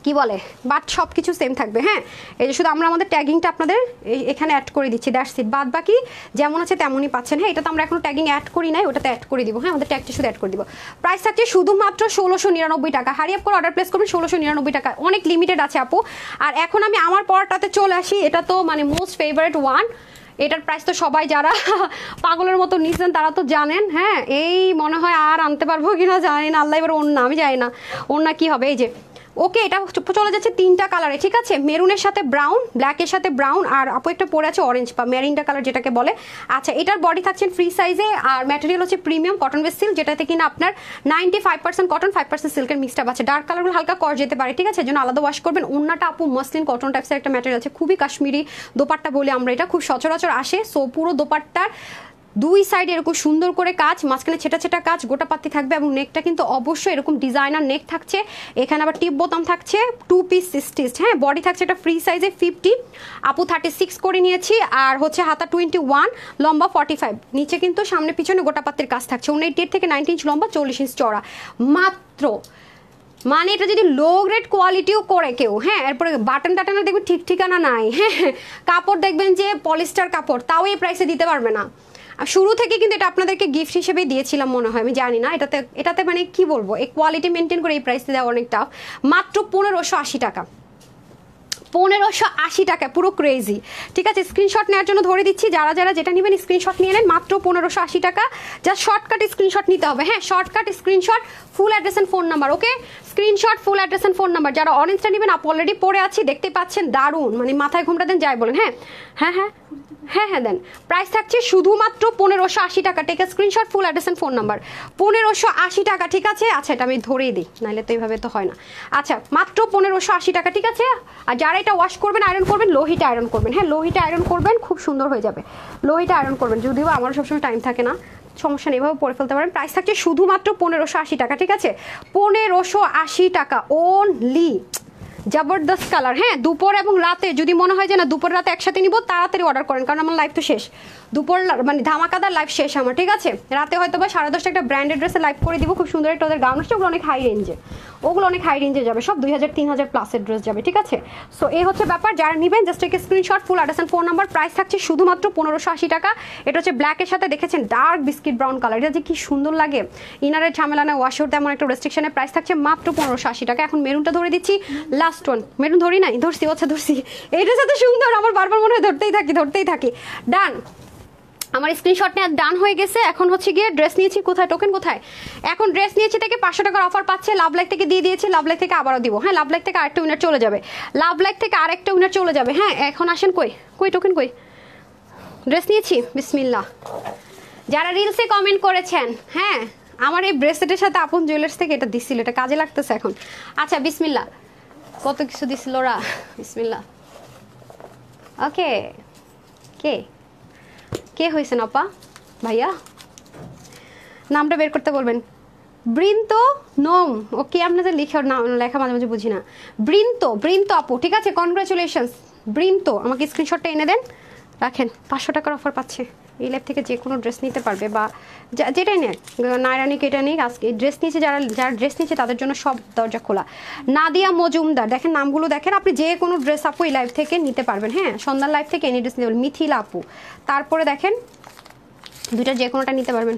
কি বলে, বাট সব কিছু সেম থাকবে। হ্যাঁ, এই যে শুধু আমরা আমাদের ট্যাগিংটা আপনাদের এখানে অ্যাড করে দিচ্ছি, দ্যাটস ইট। বাদ বাকি যেমন আছে তেমনই পাচ্ছেন। হ্যাঁ, এটা তো আমরা এখনো ট্যাগিং অ্যাড করি নাই, ওটাতে অ্যাড করে দিব। হ্যাঁ, আমাদের ট্যাগটা শুধু অ্যাড করে দিব। প্রাইস থাকছে শুধুমাত্র 1699 টাকা। হারি আপ করে অর্ডার প্লেস করবেন, 1699 টাকা, অনেক লিমিটেড আছে আপু। আর এখন আমি আমার পরটাতে চলে আসি, এটা তো মানে মোস্ট ফেভারিট ওয়ান। এটার প্রাইস তো সবাই যারা পাগলের মতো নিচ্ছেন তারা তো জানেন। হ্যাঁ, এই মনে হয় আর আনতে পারবো কিনা জানি না, আল্লাহ এবার ওন্না, আমি জানি না ওন্না কি হবে। এই যে ওকে, এটা চলে যাচ্ছে 3টা কালারে, ঠিক আছে। মেরুনের সাথে ব্রাউন, ব্ল্যাকের সাথে ব্রাউন, আর আপু একটা পরে আছে অরেঞ্জ বা মেরিনটা কালার যেটাকে বলে। আচ্ছা, এটার বডি থাকছেন ফ্রি সাইজে, আর ম্যাটেরিয়াল হচ্ছে প্রিমিয়াম কটন বেস সিল্ক, যেটাতে কিনা আপনার 95% কটন 5% সিল্কের মিক্সড আছে। ডার্ক কালারগুলো হালকা কর যেতে পারে, ঠিক আছে, এর জন্য আলাদা ওয়াশ করবেন। ওন্নাটা আপু মসলিন কটন টাইপসের একটা ম্যাটেরিয়াল আছে, খুবই কাশ্মীরি দোপাট্টা বলি আমরা, এটা খুব সচরাচর আসে। সো পুরো দোপাট্টার দুই সাইডে এরকম সুন্দর করে কাজ, মাঝখানে ছেটা ছেটা কাজ, গোটা পাতি থাকবে, এবং নেকটা কিন্তু অবশ্যই এরকম ডিজাইনার নেক থাকছে। এখানে আবার টিপ বোতাম থাকছে, 2 পিস স্টিচড। হ্যাঁ, বডি থাকছে এটা ফ্রি সাইজে 50, আপু 36 করে নিয়েছি, আর হচ্ছে হাতা 21, লম্বা 45। নিচে কিন্তু সামনে পিছনে গোটা পাতির কাজ থাকছে। 28 থেকে 19 ইঞ্চ লম্বা, 40 ইঞ্চ চড়া, মাত্র। মানে এটা যদি লো গ্রেড কোয়ালিটিও করে কেউ, হ্যাঁ, এরপরে বাটন টাটনে দেখবেন ঠিক ঠিকানা নাই, হ্যাঁ, কাপড় দেখবেন যে পলিস্টার কাপড়, তাও এই প্রাইসে দিতে পারবে না। আর শুরু থেকে কিন্তু এটা আপনাদেরকে গিফট হিসেবে দিয়েছিলাম মনে হয়, আমি জানি না। এটাতে মানে কি বলবো, এই কোয়ালিটি মেনটেন করে এই প্রাইসে দেওয়া অনেক টাফ। মাত্র 1580 টাকা, 1580 টাকা, পুরো ক্রেজি, ঠিক আছে। স্ক্রিনশট নেওয়ার জন্য ধরে দিচ্ছি, যারা যারা যেটা নেবেন স্ক্রিনশট নিয়ে নেন, মাত্র 1580 টাকা। জাস্ট শর্টকাট স্ক্রিনশট নিতে হবে। হ্যাঁ, shortcut screenshot, full address and phone number. Okay, screenshot, full address and phone number. যারা অরেঞ্জটা নেবেন আপ অলরেডি পরে আছি, দেখতে পাচ্ছেন, দারুণ, মানে মাথায় ঘুমটা দেন যাই বলেন। হ্যাঁ হ্যাঁ হ্যাঁ হ্যাঁ হ্যাঁ দেন। প্রাইস থাকছে শুধুমাত্র 1580 টাকা। Take a screenshot, full address and phone number, 1580 টাকা, ঠিক আছে। আচ্ছা, এটা আমি ধরেই দিই, নাহলে তো এইভাবে তো হয় না। আচ্ছা, মাত্র 1580 টাকা, ঠিক আছে। আর যারা এটা ওয়াশ করবেন, আয়রন করবেন, লো হিটে আয়রন করবেন। হ্যাঁ, লো হিটে আয়রন করবেন, খুব সুন্দর হয়ে যাবে। লো হিটে আয়রন করবেন, যদিও আমার সবসময় টাইম থাকে না, সমস্যা নেই, এভাবে পরে ফেলতে পারেন। প্রাইস থাকছে শুধুমাত্র 1580 টাকা, ঠিক আছে। 1580 টাকা অনলি। জবরদস্ত কালার। হ্যাঁ, দুপুর এবং রাতে যদি মনে হয় যে না দুপুর রাতে একসাথে নিব, তাড়াতাড়ি অর্ডার করেন, কারণ আমার লাইভ তো শেষ। দুপুর মানে ধামাকাদার লাইভ শেষ আমার, ঠিক আছে? রাতে হয়তো বা 10:30 একটা ব্র্যান্ডেড ড্রেসে লাইভ করে দিব, খুব সুন্দর একটা ওদের গাউন আসছে, ওগুলো অনেক হাই রেঞ্জে, ওগুলো অনেক হাই রেঞ্জে যাবে, সব 2000-3000 প্লাসের ড্রেস যাবে, ঠিক আছে? সো এই হচ্ছে ব্যাপার। যারা নেবেন জাস্ট একটা screenshot, full address and phone number. Price থাকছে শুধুমাত্র 1580 টাকা। এটা হচ্ছে ব্ল্যাকের সাথে দেখেছেন ডার্ক বিস্কিট ব্রাউন কালার, এটা যে কি সুন্দর লাগে, ইনারের ঝামেলা না, ওয়াশের তেমন একটা রেস্ট্রিকশনের প্রাইস থাকছে মাত্র 1580 টাকা। এখন মেরুনটা ধরে দিচ্ছি, লাস্ট ওয়ান। মেরুন ধরি নাই, ধরছি, আচ্ছা ধরছি। এইটার সাথে সুন্দর, আমার বারবার মনে হয় ধরতেই থাকি। ডান, আমার স্ক্রিনশট নিয়ে ডান হয়ে গেছে। এখন হচ্ছে গিয়ে ড্রেস নিয়েছি, কোথায় টোকেন কোথায়? এখন ড্রেস নিয়েছি থেকে 500 টাকার অফার পাচ্ছে, লাভ লাইক থেকে দিয়ে দিয়েছি, লাভ লাইক থেকে আবারও দিব। হ্যাঁ, লাভ লাইক থেকে আরেকটা উইনার চলে যাবে, লাভ লাইক থেকে আরেকটা উইনার চলে যাবে। হ্যাঁ, এখন আসেন, কই টোকেন কই? ড্রেস নিয়েছি, বিসমিল্লাহ। যারা রিলসে কমেন্ট করেছেন, হ্যাঁ আমার এই ব্রেসলেটের সাথে আপন জুয়েলার্স থেকে এটা দিছিল, এটা কাজে লাগতেছে এখন। আচ্ছা বিসমিল্লাহ, কত কিছু দিছিল ওরা, বিসমিল্লাহ। ওকে, কে হয়েছেন আপা? ভাইয়া নামটা বের করতে বলবেন। বৃন্ত নোম, ওকে, আপনাদের লেখা মাঝে মাঝে বুঝি না। বৃন্ত আপু, ঠিক আছে, কনগ্রাচুলেশনস বৃন্ত। আমাকে স্ক্রিনশটটা এনে দেন, রাখেন। 500 টাকার অফার পাচ্ছে, এই লাইভ থেকে যে কোনো ড্রেস নিতে পারবে, বা যেটাই নেয়, নাইরানিক এটা নিক। আজকে ড্রেস নিয়েছে, যারা ড্রেস নিয়েছে তাদের জন্য সব দরজা খোলা। নাদিয়া মজুমদার, দেখেন নামগুলো দেখেন, আপনি যে কোনো ড্রেস আপু এই লাইভ থেকে নিতে পারবেন। হ্যাঁ, সন্ধ্যার লাইভ থেকে এনি ড্রেস নিতে পারবেন। মিথিলা আপু, তারপরে দেখেন দুইটা যে কোনোটা নিতে পারবেন।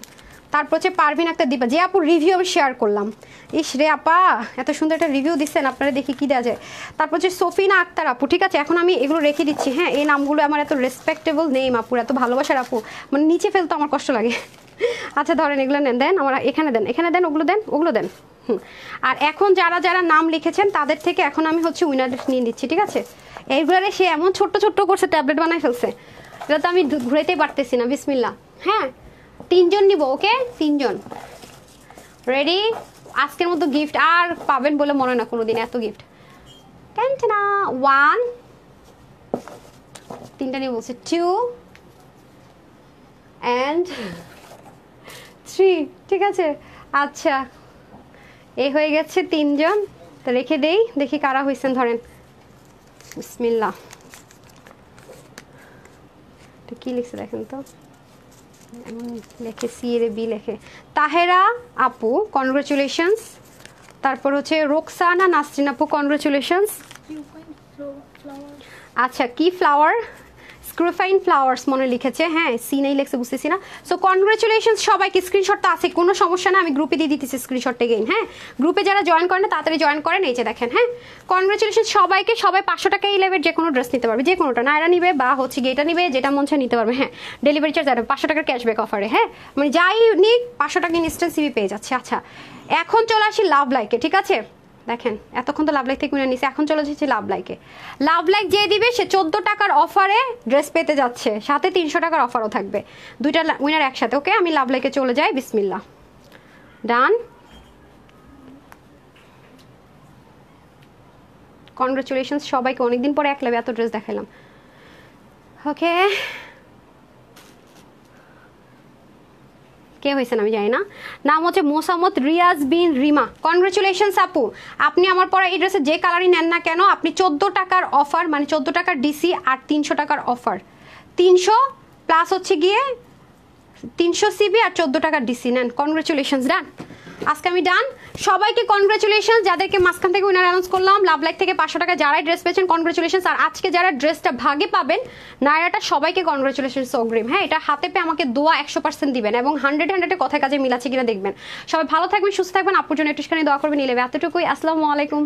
তারপর হচ্ছে পারভিন একটা দিবা, যে আপু রিভিউ আমি শেয়ার করলাম। ইস রে আপা, এত সুন্দর একটা রিভিউ দিচ্ছেন, আপনারা দেখি কি দেওয়া যায়। তারপর হচ্ছে সফিনা আক্তার আপু, ঠিক আছে, এখন আমি এগুলো রেখে দিচ্ছি। হ্যাঁ, এই নামগুলো আমার এত রেসপেক্টেবল নেম আপুর, এত ভালোবাসার আপু, মানে নিচে ফেলতে আমার কষ্ট লাগে। আচ্ছা ধরেন, এগুলো নেন, দেন আমার এখানে দেন, ওগুলো দেন। আর এখন যারা নাম লিখেছেন তাদের থেকে এখন আমি হচ্ছে উইনার নিয়ে দিচ্ছি, ঠিক আছে? এইগুলো সে এমন ছোট্ট করছে, ট্যাবলেট বানায় ফেলছে, এটা তো আমি ঘুরাইতেই পারতেছি না। বিসমিল্লাহ। হ্যাঁ, 3 জন নিব, ওকে, 3 জন রেডি। আজকের মতো গিফট আর পাবেন বলে মনে না কোনোদিন, এত গিফট। 1, 3টা নিয়ে বলছে, 2 and 3, ঠিক আছে? আচ্ছা, এই হয়ে গেছে 3 জন। তো রেখে দেই, দেখি কারা হয়েছেন। ধরেন, বিসমিল্লাহ। কি লিখছে দেখেন তো, লেখে CAB লেখে। তাহেরা আপু, কনগ্রাচুলেশনস। তারপর হচ্ছে রোকসানা নাসরিন আপু, কনগ্রাচুলেশনস। আচ্ছা, কি ফ্লাওয়ার, স্ক্রুফাইন ফ্লাওয়ার্স মনে লিখেছে। হ্যাঁ, সি নেই লেখছে, বুঝতেছি না। সো কনগ্রাচুলেশনস সবাইকে। স্ক্রিনশটটা আছে, কোনো সমস্যা না, আমি গ্রুপে দিয়ে দিতেছি স্ক্রিনশটটা গেইন। হ্যাঁ, গ্রুপে যারা জয়েন করেন না তাড়াতাড়ি জয়েন করেন, এই যে দেখেন। হ্যাঁ, কনগ্রাচুলেশনস সবাইকে। সবাই 500 টাকা এই লেভেল যে কোনো ড্রেস নিতে পারবে, যে কোনোটা, নায়রা নিবে বা হচ্ছে গেটা নিবে, যেটা মন চায় নিতে পারবে। হ্যাঁ, ডেলিভারি চার্জ আর 500 টাকার ক্যাশব্যাক অফারে। হ্যাঁ, মানে যাই নিক 500 টাকা ইনস্ট্যান্ট সিবি পেয়ে যাচ্ছে। আচ্ছা, এখন চলে আসি লাভ লাইকে, ঠিক আছে? দেখেন, এতক্ষণ তো লাভ লাইক থেকে কিনে নিছে, এখন চলে যাচ্ছে লাভ লাইকে। লাভ লাইক যে দিবে সে 14 টাকার অফারে ড্রেস পেতে যাচ্ছে, সাথে 300 টাকার অফারও থাকবে, দুইটা উইনার একসাথে। ওকে, আমি লাভ লাইকে চলে যাই, বিসমিল্লাহ। ডান, কনগ্রাচুলেশনস সবাইকে, অনেকদিন পরে এক লাভে এত ড্রেস দেখালাম। ওকে, কে হয়েছেন আমি জানি না, নাম হচ্ছে মোসাম্মদ রিয়াজ বিন রিমা। কনগ্রাচুলেশনস আপু, আপনি আমার পরে এই ড্রেসে যে কালারই নেন না কেন, আপনি 14 টাকার অফার, মানে 14 টাকার ডিসি আর 300 টাকার অফার, 300 প্লাস হচ্ছে গিয়ে 300 সিবি আর 14 টাকার ডিসি নেন। কনগ্রাচুলেশনস, ডান। আজকে আমি ডান। সবাইকে কনগ্রাচুলেশন, যাদেরকে মাঝখান থেকে উইনার অ্যানাউন্স করলাম। লাভ লাইক থেকে 500 টাকা যারাই ড্রেস পেয়েছেন, কনগ্রাচুলেশন। আর আজকে যারা ড্রেসটা ভাগে পাবেন নায়রাটা, সবাইকে কনগ্রাচুলেশন অগ্রিম। হ্যাঁ, এটা হাতে পেয়ে আমাকে দোয়া 100% দিবেন এবং 100 কথায় কাজে মিলাচ্ছে কিনা দেখবেন। সবাই ভালো থাকবেন, সুস্থ থাকবেন, আপুর জন্য একটুখানি দোয়া করবেন। এতটুকুই, আসসালামু আলাইকুম।